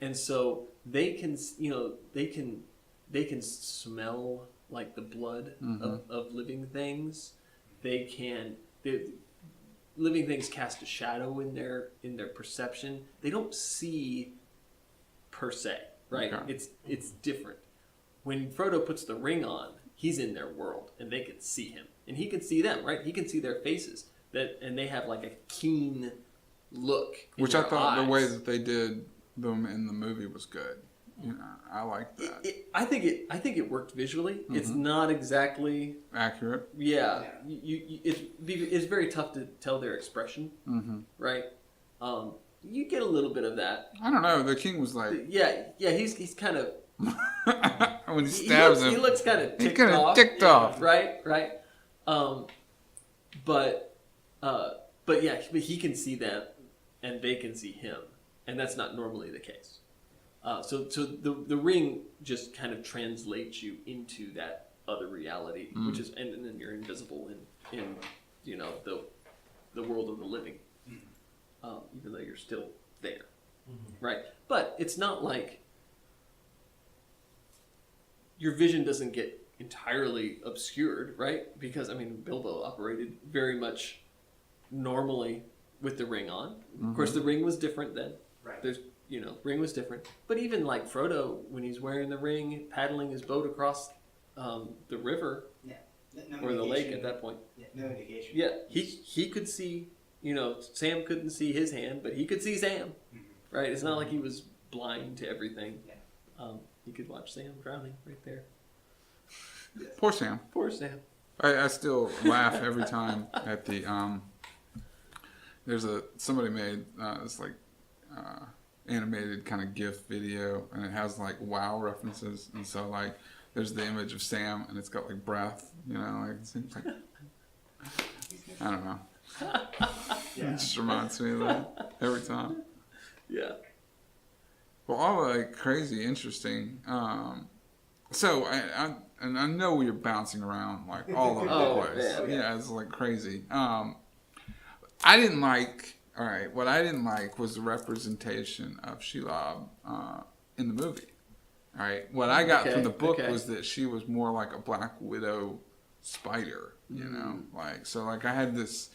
And so they can, they can smell like the blood of living things. Living things cast a shadow in their perception. They don't see per se, right? Okay. It's different. When Frodo puts the ring on, he's in their world, and they can see him, and he can see them, right? He can see their faces, and they have like a keen look. Which I thought eyes. the way that they did them in the movie was good. I like that. I think it worked visually. It's not exactly Accurate. Yeah. It's very tough to tell their expression, right? You get a little bit of that. I don't know. The king was like, Yeah. He's kind of when he stabs him, he looks kind of he's kind of ticked off. Right. But he can see them, and they can see him, and that's not normally the case. So the ring just kind of translates you into that other reality, which is, and then you're invisible in the world of the living, even though you're still there, right? But it's not like your vision doesn't get entirely obscured, right? Because Bilbo operated very much normally with the ring on. Of course, the ring was different then. Right. There's ring was different. But even like Frodo, when he's wearing the ring, paddling his boat across the river No or the lake indication. at that point. Yeah, no indication. Yeah, he could see Sam couldn't see his hand, but he could see Sam, right? It's not like he was blind to everything. Yeah. He could watch Sam drowning right there. Poor Sam. Poor Sam. I still laugh every time at the there's somebody made this like animated kind of GIF video, and it has like WoW references, and so like there's the image of Sam, and it's got like breath, like it seems like I don't know. It just reminds me of that every time. Yeah. Well, all like crazy interesting. So I know you're bouncing around like all over the place. Yeah, it's like crazy. I didn't like. All right, what I didn't like was the representation of Shelob in the movie. All right, what I got from the book was that she was more like a Black Widow spider. Like so. Like I had this.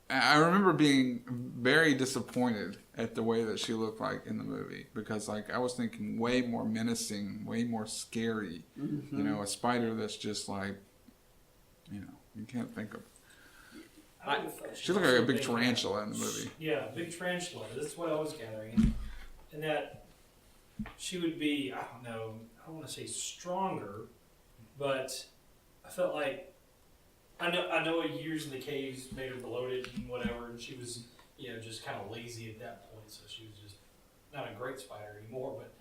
I remember being very disappointed at the way that she looked like in the movie, because like I was thinking way more menacing, way more scary. A spider that's just like, you can't think of. She looked like a big tarantula in the movie. Yeah, big tarantula. That's what I was gathering, and that she would be, I don't want to say stronger, but I felt like. I know years in the caves made her bloated and whatever, and she was, just kind of lazy at that point, so she was just not a great spider anymore, but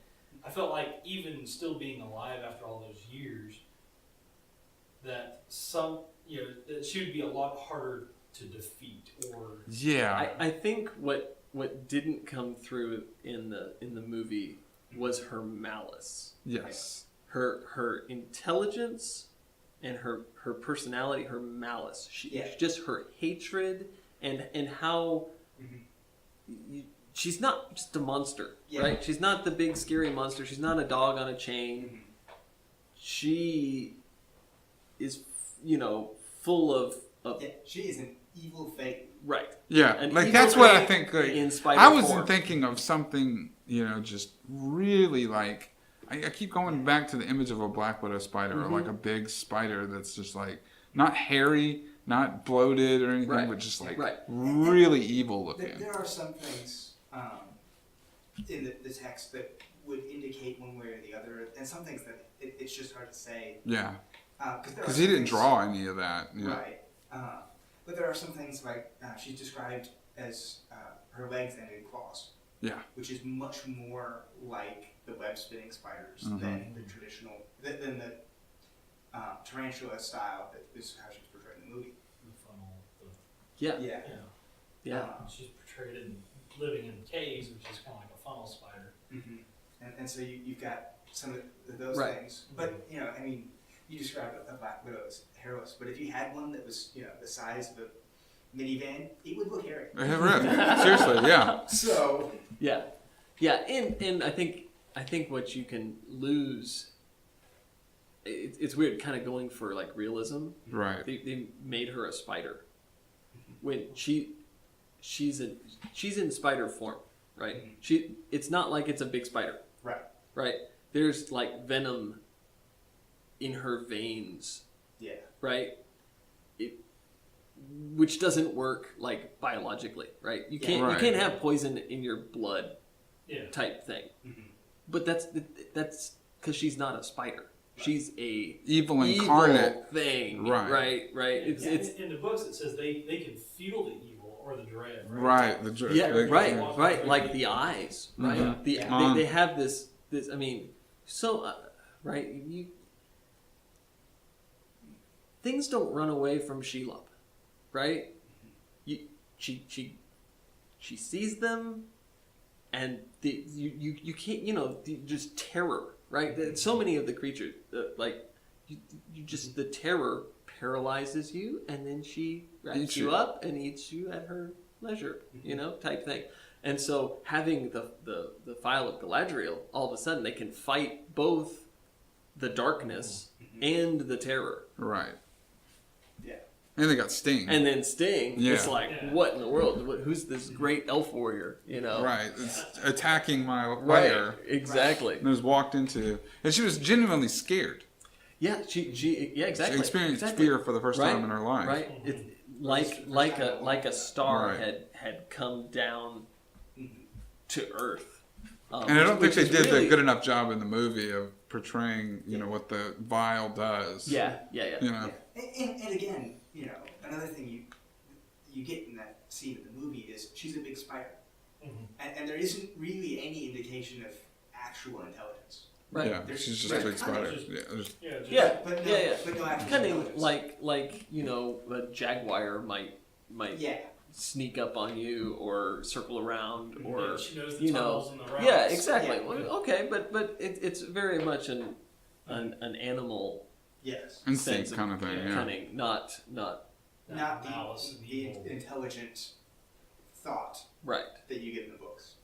I felt like even still being alive after all those years, that that she would be a lot harder to defeat or... Yeah. I think what didn't come through in the movie was her malice. Yes. Her intelligence and her personality, her malice, just her hatred and how she's not just a monster, right? She's not the big scary monster. She's not a dog on a chain. She is, full of she is an evil fate. Right. Yeah, like that's what I think. Like, in spider I wasn't form. thinking of something, just really like. I keep going back to the image of a Black Widow spider, or like a big spider that's just like not hairy, not bloated or anything, but just like really evil looking. There are some things in the text that would indicate one way or the other, and some things that it's just hard to say. Yeah. Because he didn't draw any of that. Yeah. Right. But there are some things like she's described as her legs ended in claws. Yeah. Which is much more like the web-spinning spiders than the traditional, than the tarantula style that is how she's portrayed in the movie. The funnel. Yeah. She's portrayed in living in caves, which is kind of like a funnel spider. And so you've got some of those things. But, you described a Black Widow as hairless, but if you had one that was, the size of a minivan, it would look hairy. Seriously, yeah. So... Yeah, and I think what you can lose, it's weird kind of going for like realism. Right. They made her a spider. When she's in spider form, right? It's not like it's a big spider. Right? There's like venom in her veins. Yeah. Right? Which doesn't work like biologically, right? You can't have poison in your blood. Type thing, but that's because she's not a spider. She's a evil incarnate thing, right? It's in the books it says they can feel the evil or the dread, right? The dread, right. Like the eyes, right? They have this. I mean, so right. Things don't run away from Shelob, right? She sees them. And you can't, just terror, right? So many of the creatures, the terror paralyzes you, and then she wraps you up and eats you at her leisure, type thing. And so having the Phial of Galadriel, all of a sudden they can fight both the darkness and the terror. Right. Yeah. And they got Sting. And then Sting, it's like, what in the world? Who's this great elf warrior, Right. It's attacking my lair. Right, exactly. And was walked into. And she was genuinely scared. Yeah, she exactly. She experienced fear for the first time in her life. Right. like a star Right. had come down to Earth. And I don't think they did really a good enough job in the movie of portraying, what the vial does. Yeah. You know. And again, another thing you get in that scene of the movie is she's a big spider, and there isn't really any indication of actual intelligence. Right. Yeah, she's just a big spider. But no actual Kind intelligence. of like a jaguar might sneak up on you or circle around or she knows the tunnels and the routes. Yeah, exactly. Yeah. Well, okay, but it's very much an animal Yes. Instinct sense kind of thing, yeah. cunning, not Not malice and the evil. intelligent thought right. that you get in the books.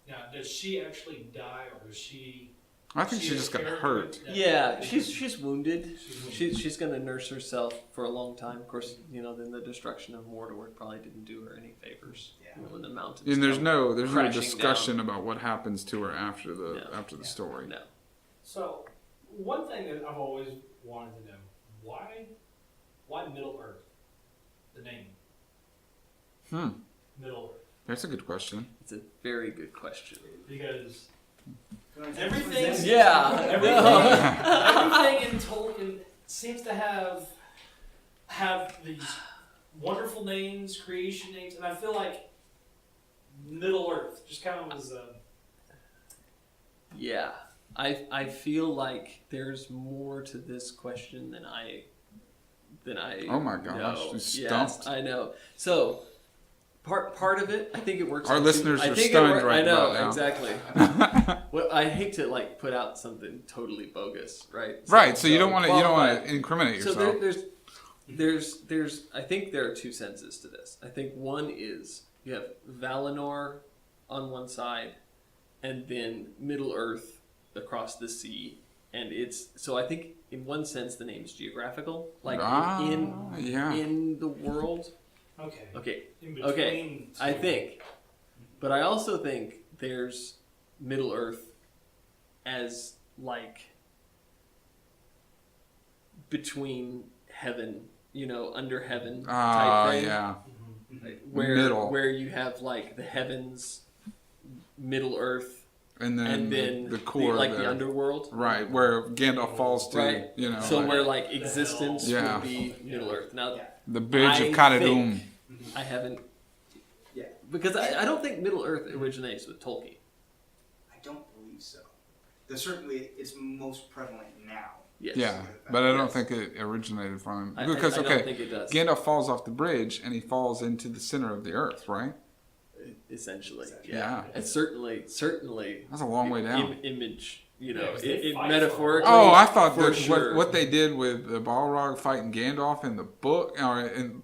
Now, does she actually die, or does she? I think she a just got character hurt. that- Yeah, she's wounded. She's She's going to nurse herself for a long time. Of course, then the destruction of Mordor probably didn't do her any favors. Yeah. When the mountains. And there's come no crashing discussion down. about what happens to her after the No. story. No. So, one thing that I've always wanted to know: why Middle Earth? The name Middle Earth, That's a good question. It's a very good question. because Everything. everything in Tolkien seems to have these wonderful names, creation names, and I feel like Middle Earth just kind of was Yeah, I feel like there's more to this question than I. Oh my gosh, know. you Yes, stumped. I know. So part of it, I think it works. Our out listeners too. I are think stunned it right I know about now. exactly. Well, I hate to put out something totally bogus, right? Right, so you don't want to qualify. incriminate So yourself. there's I think there are two senses to this. I think one is you have Valinor on one side, and then Middle Earth across the sea, and so I think in one sense the name's geographical, in the world. Okay, in between. Okay, I think, but I also think there's Middle Earth as between heaven, under heaven type thing. Yeah. Where you have the heavens, Middle Earth, And then, then the core the underworld. Right, where Gandalf falls to, Right. So where existence Yeah. would be Middle Earth. Now the Bridge I of Khadad-dûm. think- I haven't. Yeah. Because I don't think Middle Earth originates with Tolkien. I don't believe so. Certainly, it's most prevalent now. Yes. Yeah, but I don't Yes. think it originated from him. I Because, don't okay, think it does. Gandalf falls off the bridge and he falls into the center of the earth, right? Essentially, Yeah. And certainly. That's a long way down. Image, Yeah, 'cause they fight metaphorically. Oh, I thought for that sure. what they did with the Balrog fighting Gandalf in the book,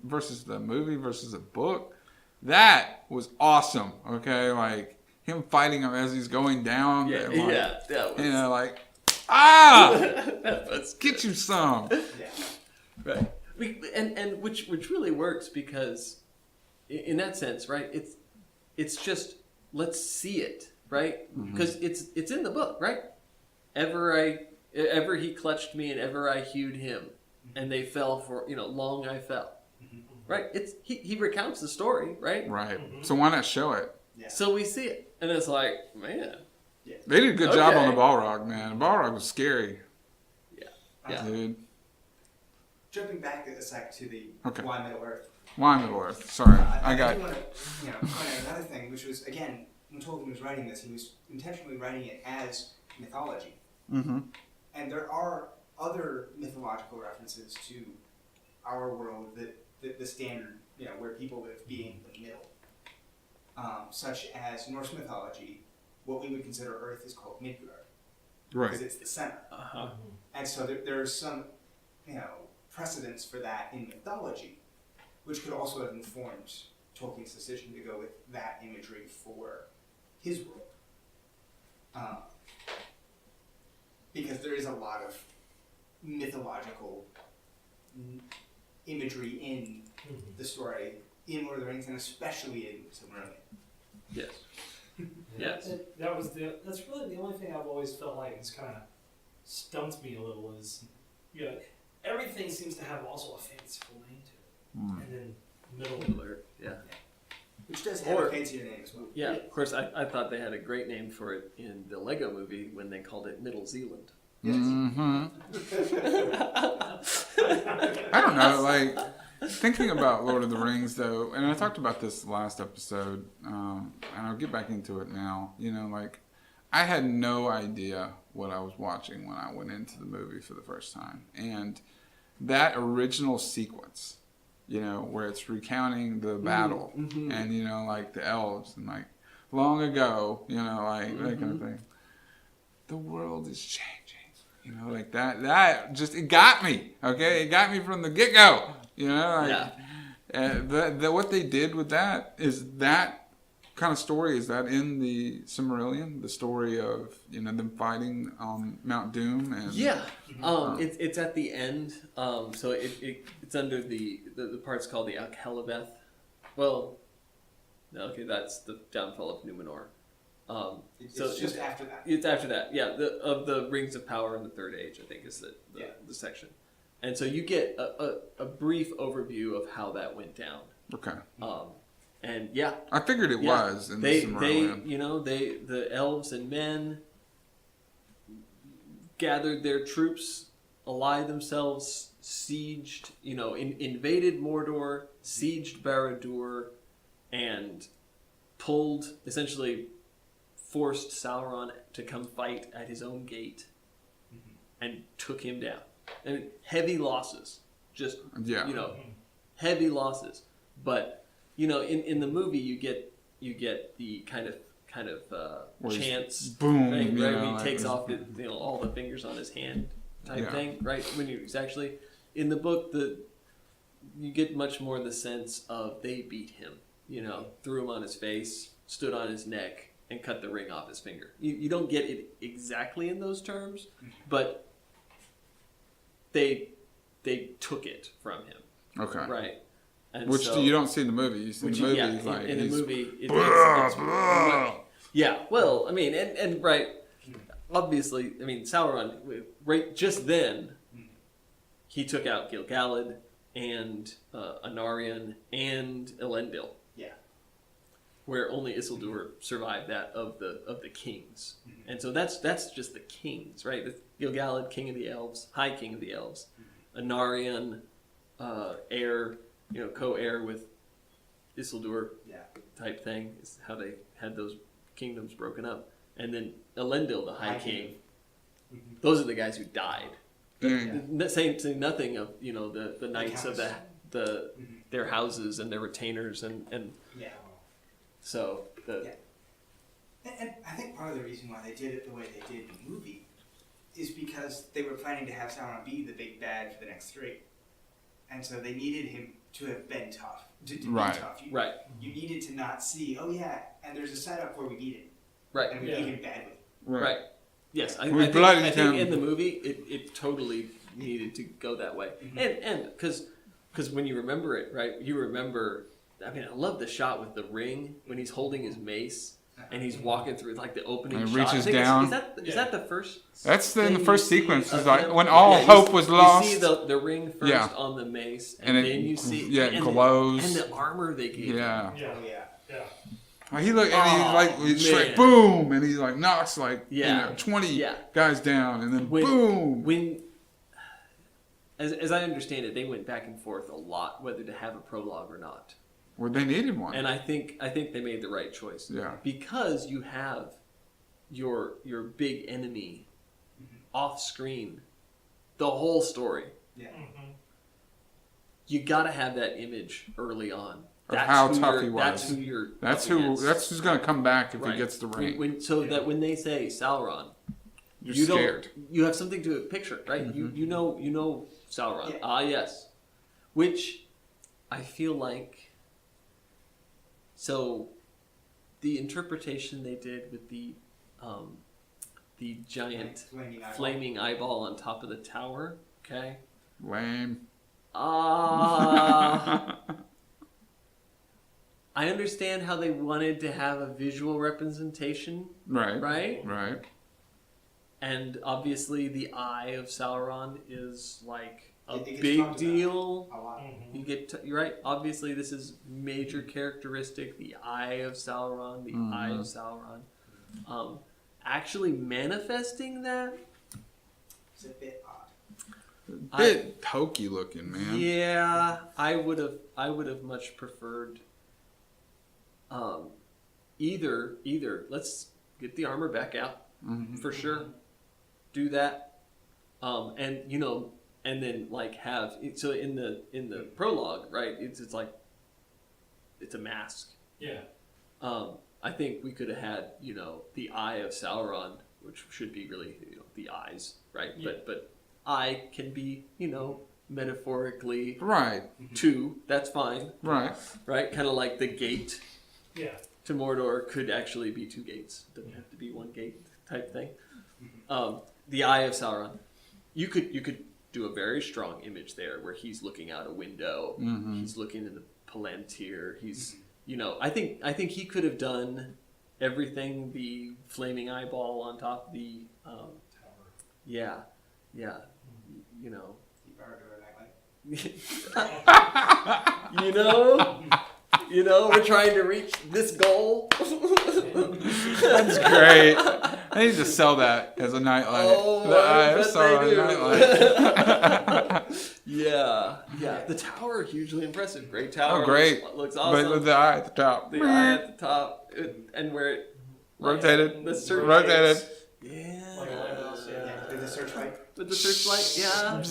versus the movie versus the book, that was awesome. Okay, him fighting him as he's going down. Yeah, and, that was. That was get you some. Yeah. right. And which really works because, in that sense, right? It's just let's see it, right? Because it's in the book, right? Ever he clutched me, and ever I hewed him, and they fell for long I fell. Right? He recounts the story, right? Right. So why not show it? Yeah. So we see it, and it's man. They did a good job on Okay. the Balrog, man. The Balrog was scary, Yeah. dude. Jumping back a sec to the Okay. why Middle Earth. Why Middle Earth? Sorry, I got. do want to point out another thing, which was, again, when Tolkien was writing this, he was intentionally writing it as mythology. Mm-hmm. And there are other mythological references to our world that the standard, where people live being the middle. Such as Norse mythology, what we would consider Earth is called Midgard. Right. Because it's the center. Uh-huh. And so there's some, precedence for that in mythology, which could also have informed Tolkien's decision to go with that imagery for his world. Because there is a lot of mythological imagery in the story in Lord of the Rings, and especially in Silmarillion. Yes. Yes. That's really the only thing I've always felt like has kind of stumped me a little is you know, everything seems to have also a fanciful name to it. Mm. And then Middle Alert. Yeah. Which does have Or- a fancier name as well. Yeah. Of course, I thought they had a great name for it in the Lego movie when they called it Middle Zealand. Yes. Mm-hmm. I don't know, like, thinking about Lord of the Rings, though, and I talked about this last episode, and I'll get back into it now, you know, like, I had no idea what I was watching when I went into the movie for the first time. And that original sequence, you know, where it's recounting the battle, and, you know, like, the elves, and, like, long ago, you know, like, that kind of thing. The world is changing. You know, like that just, it got me, okay? It got me from the get-go, you know? Like, what they did with that is that kind of story, is that in the Silmarillion, the story of, you know, them fighting on Mount Doom? And It's at the end, so it's under the part's called the Alkelabeth. Well, okay, that's the downfall of Numenor. It's So just after that. It's after that, yeah. Of the Rings of Power in the Third Age, I think is the section, and so you get a brief overview of how that went down. Okay. And yeah, I figured it was in the Silmarillion. The elves and men gathered their troops, allied themselves, sieged, invaded Mordor, sieged Barad-dûr, and essentially forced Sauron to come fight at his own gate, and took him down. And heavy losses, heavy losses. But in the movie, you get the kind of chance boom, thing, right? know, He like takes off all the fingers on his hand type thing, right? When he's actually in the book, you get much more the sense of they beat him, threw him on his face, stood on his neck, and cut the ring off his finger. You don't get it exactly in those terms, but they took it from him. Okay. Right. And Which so, you don't see in the movie. You see in the movie, yeah, he's like, in the movie, it's yeah. Well, I mean, and right, obviously, I mean, Sauron, right, just then, he took out Gil-galad and Anarion and Elendil. Yeah. Where only Isildur survived that of the kings, and so that's just the kings, right? Gil-galad, king of the elves, High King of the elves, Anarion, heir, co-heir with Isildur, type thing is how they had those kingdoms broken up, and then Elendil, the High King. Those are the guys who died. Saying nothing of the knights of their houses and their retainers and so And I think part of the reason why they did it the way they did in the movie is because they were planning to have Sauron be the big bad for the next three, and so they needed him to have been tough. To be tough. You needed to not see, and there's a setup where we beat him. Right. And we beat him badly. Right. Yes, I think in the movie it totally needed to go that way, and because when you remember it, right, you remember. I mean, I love the shot with the ring when he's holding his mace and he's walking through like the opening. And shot. reaches down. Is that the first? That's in the first sequence. It's of like him? when all hope was lost. You see the ring first on the mace, and then you see it glows. and the armor they gave him. Yeah. Well, he looked and he's like boom, and he like knocks 20 guys down, and then boom. When, as I understand it, they went back and forth a lot whether to have a prologue or not. Well, they needed one, and I think they made the right choice. Yeah, because you have your big enemy off screen, the whole story. Yeah. You got to have that image early on. Of how tough he was. That's who you're. That's who's going to come back if he gets the ring. That when they say Sauron, you're scared. You have something to picture, right? You know Sauron. Yeah. Ah, yes. Which I feel like. So, the interpretation they did with the giant flaming eyeball on top of the tower, okay? Lame. I understand how they wanted to have a visual representation, Right. Right. Right. and obviously the Eye of Sauron is like a It gets big talked about deal. a lot. You're right. Obviously, this is major characteristic. The Eye of Sauron. The Eye of Sauron. Actually manifesting that. It's a bit odd. Bit hokey looking, man. Yeah, I would have much preferred. Either let's get the armor back out for sure. Do that, and and then like have so in the prologue, right? It's like it's a mask. Yeah. I think we could have had the Eye of Sauron, which should be really the eyes, right? Yeah. But eye can be metaphorically Right. two. That's fine, Right. right? Kind of like the gate Yeah. to Mordor could actually be two gates. Doesn't have to be one gate type thing. The Eye of Sauron. You could do a very strong image there where he's looking out a window. He's looking in the Palantir. He's I think he could have done everything. The flaming eyeball on top of the Tower. yeah. You borrowed a nightlight. We're trying to reach this goal. That's great. I need to sell that as a nightlight. Oh, The Eye I of bet Sauron they nightlight. Yeah. The tower, hugely impressive. Great tower. Oh, great. Looks awesome. But with the eye at the top. The eye at the top, and where it Rotated. the search Rotated. Yeah. Like a lighthouse, Yeah, with the searchlight. With the searchlight, yeah.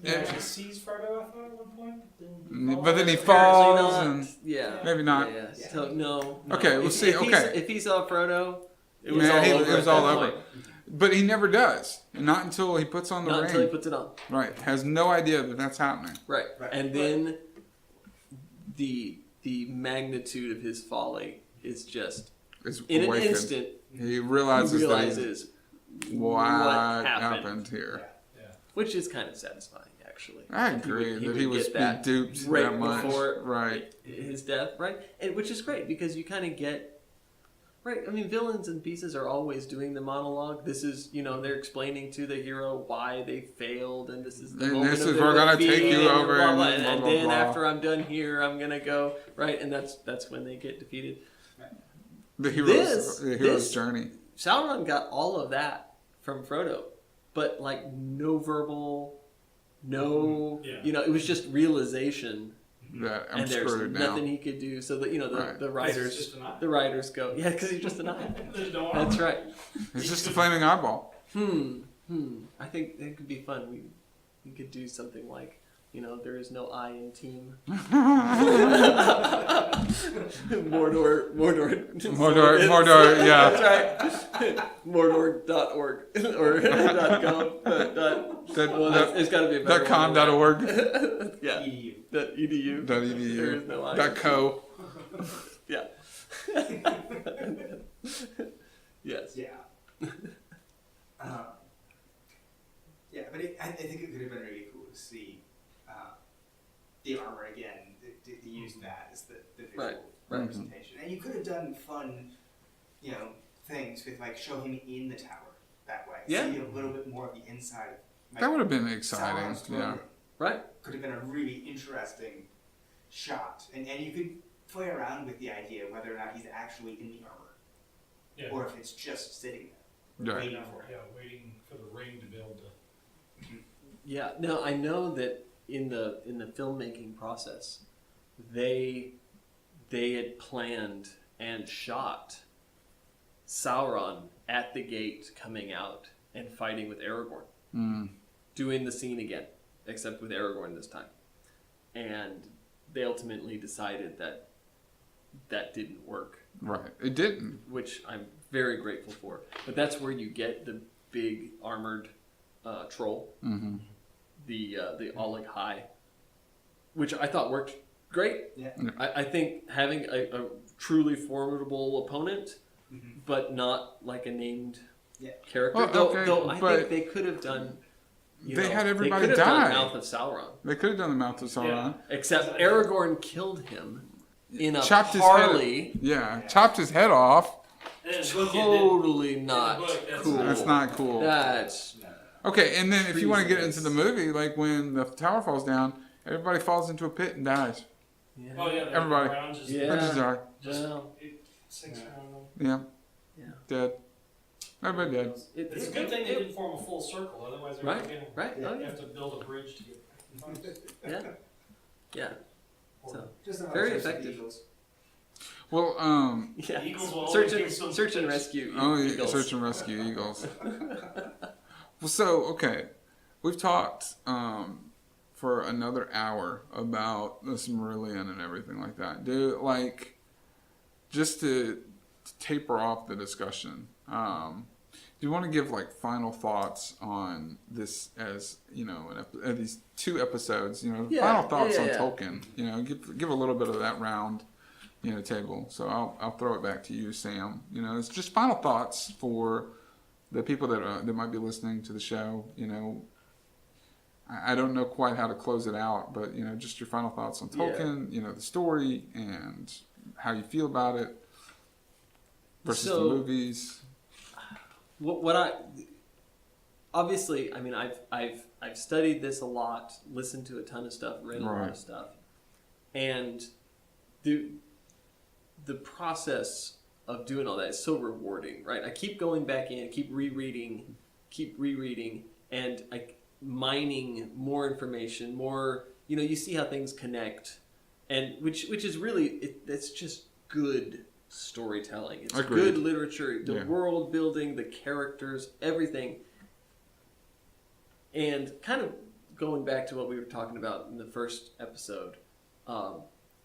He actually sees Frodo, I thought, at one point. But then he Apparently falls not. and Yeah. maybe not. Yeah. So no. Okay, we'll see. Okay. If he saw Frodo, it was Yeah, all it over. was at all that over. point. But he never does. Not until he puts on the Not ring. until he puts it on. Right. Has no idea that that's happening. Right. Right. And then the magnitude of his folly is just It's in an awakened. instant He he realizes realizes what happened. happened here. Yeah. which is kind of satisfying actually. I If agree would- that he would was get being that duped right that much. before Right. his death, right? And which is great because you kind of get right. I mean, villains and pieces are always doing the monologue. This is, they're explaining to the hero why they failed, and this is the And moment this of is their we're gonna defeat, take you and over blah, and blah, blah, and blah, then blah. after I'm done here, I'm gonna go right, and that's when they get defeated. The This hero's journey. Sauron got all of that from Frodo, but like no verbal, no, Yeah. it was just realization. That I'm And there's screwed now. nothing he could do. So that Right. the It's writers, just an eye. the writers go, yeah, because he's just an eye. There's no armor. That's right. It's just a flaming eyeball. I think it could be fun. We could do something like, there is no I in team. Mordor, yeah. That's right. Mordor.org or .gov. It's got to be a better one. .com.org. Yeah. EU. .edu. There is no I. .co. Yeah. Yes. Yeah. But I think it could have been really cool to see the armor again, to use that as the visual Right. representation. And you could have done fun, things with like show him in the tower that way. Yeah. See a little bit more of the inside. Like, That would have been exciting. Sauron's throne Yeah. room. Right. Could have been a really interesting shot. And you could play around with the idea whether or not he's actually in the armor. Yeah. Or if it's just sitting there. Right. Waiting for the ring to build to. Yeah. No, I know that in the filmmaking process, they had planned and shot Sauron at the gate coming out and fighting with Aragorn, doing the scene again, except with Aragorn this time, and they ultimately decided that didn't work, Right. It didn't. which I'm very grateful for. But that's where you get the big armored troll, the Oleg High, which I thought worked great. Yeah. I think having a truly formidable opponent, but not like a named character. Well, though, okay, though I but think they could have done. they had everybody they could have die. done Mouth of Sauron, They could have done the Mouth of Sauron. Yeah. except Aragorn killed him in a Chopped his parley. head. Yeah. Chopped his head off. And in the book, it didn't. totally In the not book, that's cool. That's not cool. That's Okay, and then if you want to get into treasonous. the movie, like when the tower falls down, everybody falls into a pit and dies. yeah. Oh yeah, Everybody. Around just, Yeah. They just die. Well, it sinks around them. Yeah. Yeah. Dead. Everybody dead. It's a good thing they didn't form a full circle, otherwise they Right, would have right. Oh, You yeah. have to build a bridge to get back. Yeah. Yeah. So, Just about very trust the effective. Eagles. Well, yeah. Eagles will Search always be and, search and rescue. oh, yeah, eagles. search and rescue eagles. Well, so, okay. We've talked for another hour about the Silmarillion and everything like that. Just to taper off the discussion, do you want to give like final thoughts on this as, these 2 episodes, Yeah, final thoughts yeah, on yeah. Tolkien, give a little bit of that round, table. So I'll throw it back to you, Sam. It's just final thoughts for the people that might be listening to the show. I don't know quite how to close it out, but just your final thoughts on Tolkien, the story and how you feel about it versus the movies. What I obviously, I mean, I've studied this a lot, listened to a ton of stuff, read a lot of stuff, and the process of doing all that is so rewarding, right? I keep going back in, keep rereading, and mining more information, more. You see how things connect, and which is really that's just good storytelling. It's Agreed. good literature, the world building, the characters, everything. And kind of going back to what we were talking about in the first episode,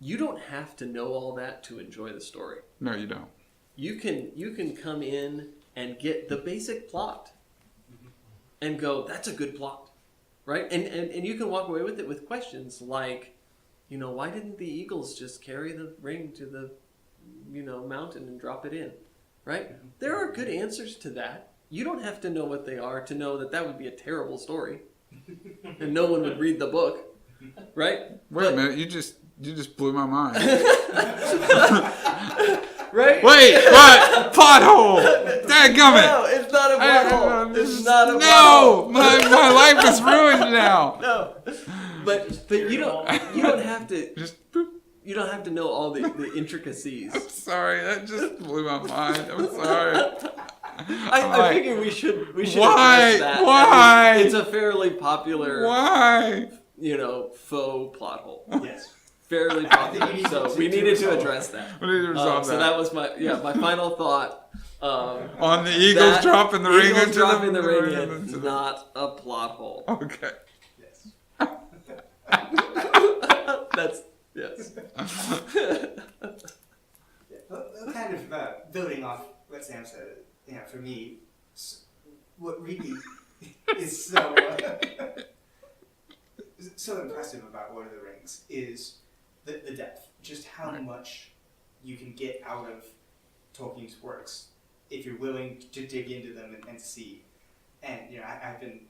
you don't have to know all that to enjoy the story. No, you don't. You can come in and get the basic plot and go, that's a good plot, right? And you can walk away with it with questions like, why didn't the eagles just carry the ring to the mountain and drop it in, right? There are good answers to that. You don't have to know what they are to know that would be a terrible story, and no one would read the book, right? Wait a minute, you just blew my mind. Right? Wait, what? Plot hole! Dadgummit! No, it's not a plot hole. It's not a plot No! hole. My life is ruined now. No, but you don't have to. Just boop. You don't have to know all the intricacies. I'm sorry, that just blew my mind. I'm sorry. I figure we should Why? address that. Why? It's a fairly popular, Why? faux plot hole. Yes. Fairly I think popular. you need So to we needed to resolve address that. We need to resolve So that. that was my final thought. On the Eagles that dropping the ring Eagles into dropping the the ring into in, the- not a plot hole. Okay. Yes. That's yes. Well, kind of building off what Sam said, for me, what really is so impressive about Lord of the Rings is the depth, just how much you can get out of Tolkien's works if you're willing to dig into them and see. And I've been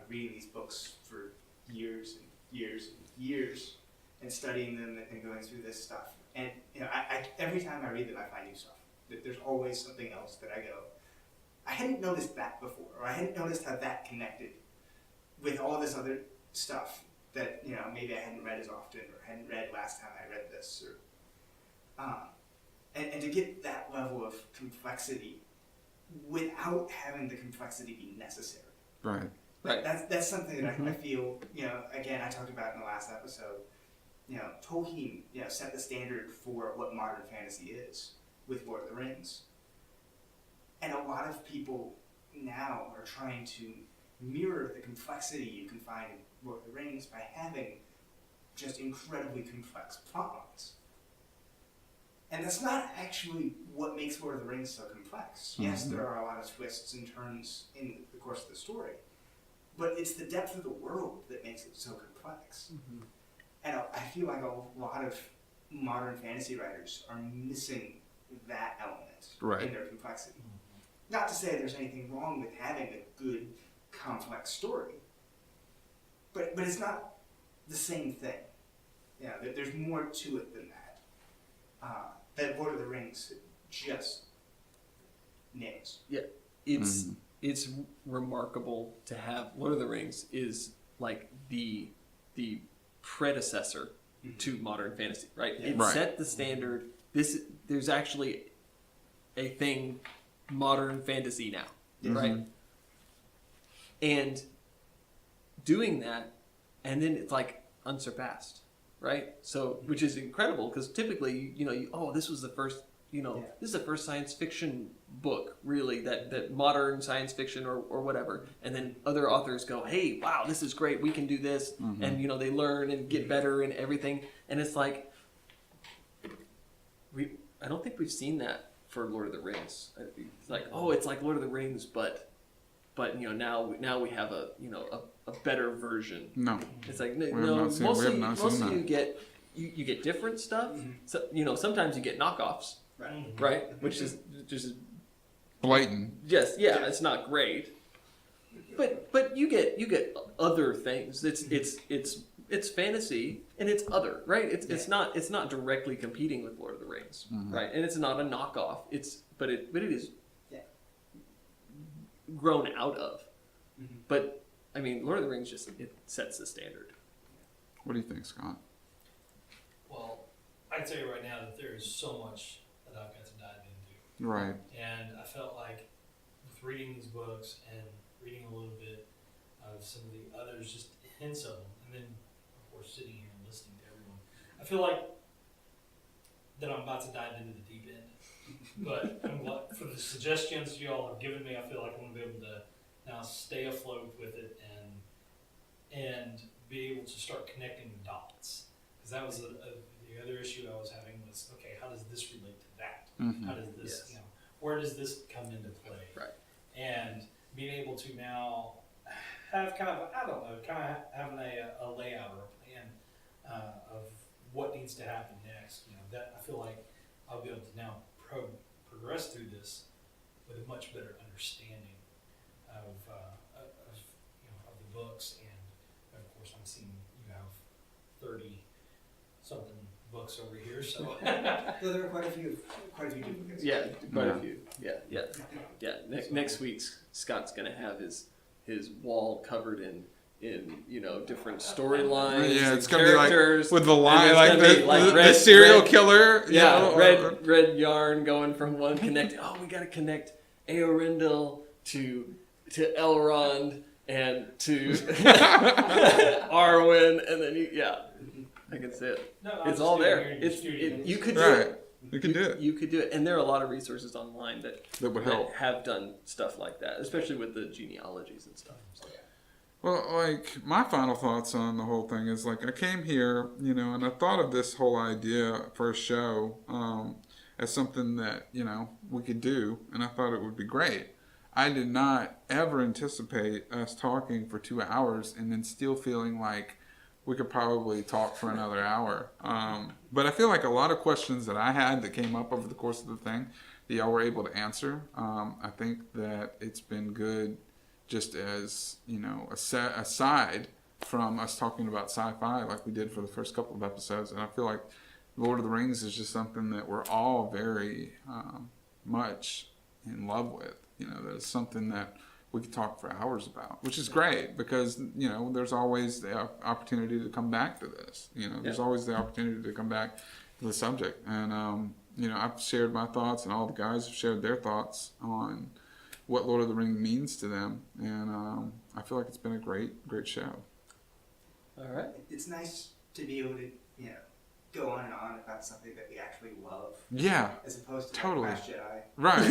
reading these books for years and years and years and studying them and going through this stuff. And I every time I read them, I find new stuff. There's always something else that I go, I hadn't noticed that before, or I hadn't noticed how that connected with all this other stuff that maybe I hadn't read as often or hadn't read last time I read this, or and to get that level of complexity without having the complexity be necessary. Right. Right. That's something that I feel, again, I talked about in the last episode. Tolkien, set the standard for what modern fantasy is with Lord of the Rings. And a lot of people now are trying to mirror the complexity you can find in Lord of the Rings by having just incredibly complex plot lines. And that's not actually what makes Lord of the Rings so complex. Mm-hmm. Yes, there are a lot of twists and turns in the course of the story, but it's the depth of the world that makes it so complex. Mm-hmm. And I feel like a lot of modern fantasy writers are missing that element in their complexity. Mm-hmm. Not to say there's anything wrong with having a good, complex story, but it's not the same thing. There's more to it than that. That Lord of the Rings just names. Yeah, it's remarkable to have Lord of the Rings is like the predecessor to modern fantasy, right? Yeah. It Right. set the standard. There's actually a thing, modern fantasy now, right? And doing that, and then it's like unsurpassed, right? So, which is incredible because typically, this was the first, this is the first science fiction book, really, that modern science fiction or whatever. And then other authors go, hey, wow, this is great. We can do this. And, they learn and get better and everything. And it's like, I don't think we've seen that for Lord of the Rings. It's like, it's like Lord of the Rings, but now we have a better version. No. It's like We have no, not seen- we have not seen mostly that. you get different stuff. So, sometimes you get knockoffs, right? Which is just Blatant. it's not great. But you get other things. It's fantasy and it's other, right? It's not directly competing with Lord of the Rings, right? And it's not a knockoff. But it is grown out of. But I mean, Lord of the Rings it sets the standard. What do you think, Scott? Well, I can tell you right now that there is so much that I've got to dive into. Right. And I felt like with reading these books and reading a little bit of some of the others, just hints of them, and then, of course, sitting here and listening to everyone, I feel like that I'm about to dive into the deep end. But for the suggestions you all have given me, I feel like I'm going to be able to now stay afloat with it and be able to start connecting the dots. Because that was the other issue I was having was, okay, how does this relate to that? How does this, where does this come into play? Right. And being able to now have kind of having a layout or a plan of what needs to happen next. That I feel like I'll be able to now progress through this with a much better understanding of the books, and of course I'm seeing you have 30 something books over here, so There are quite a few duplicates. Yeah, quite a few. Yeah. Next week, Scott's gonna have his wall covered in different storylines. Yeah, it's and gonna be like characters, with the and line, it's like gonna be the red- serial red- killer. Red yarn going from one connecting. Oh, we gotta connect Eorindel to Elrond and to Arwen, and then I can see it. no, It's all there. You could do Right. it. You can do it. You could do it, and there are a lot of resources online that That would help. have done stuff like that, especially with the genealogies and stuff. So. Well, like, my final thoughts on the whole thing is, like, I came here, and I thought of this whole idea for a show as something that, we could do, and I thought it would be great. I did not ever anticipate us talking for 2 hours and then still feeling like we could probably talk for another hour. But I feel like a lot of questions that I had that came up over the course of the thing that y'all were able to answer. I think that it's been good just as, aside from us talking about sci-fi like we did for the first couple of episodes. And I feel like Lord of the Rings is just something that we're all very much in love with. That is something that we could talk for hours about, which is great because, there's always the opportunity to come back to this. There's always the opportunity to come back to the subject. And, I've shared my thoughts and all the guys have shared their thoughts on what Lord of the Rings means to them. And I feel like it's been a great, great show. All right. It's nice to be able to, go on and on about something that we actually love. Yeah. As opposed to Totally. Last Jedi. Right.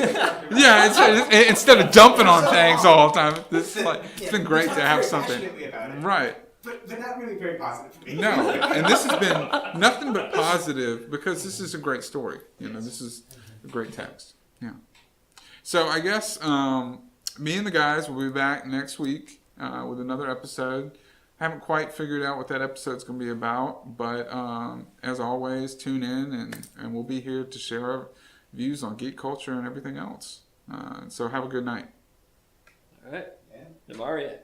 Yeah, it's instead of dumping on things all the time, it's been great to have something. Passionately about it. Right. But not really very positive for me. No, and this has been nothing but positive because this is a great story. This is a great text. Yeah. So I guess me and the guys will be back next week with another episode. Haven't quite figured out what that episode's going to be about, but as always, tune in and we'll be here to share our views on geek culture and everything else. So have a good night. All right. Yeah. Namaria.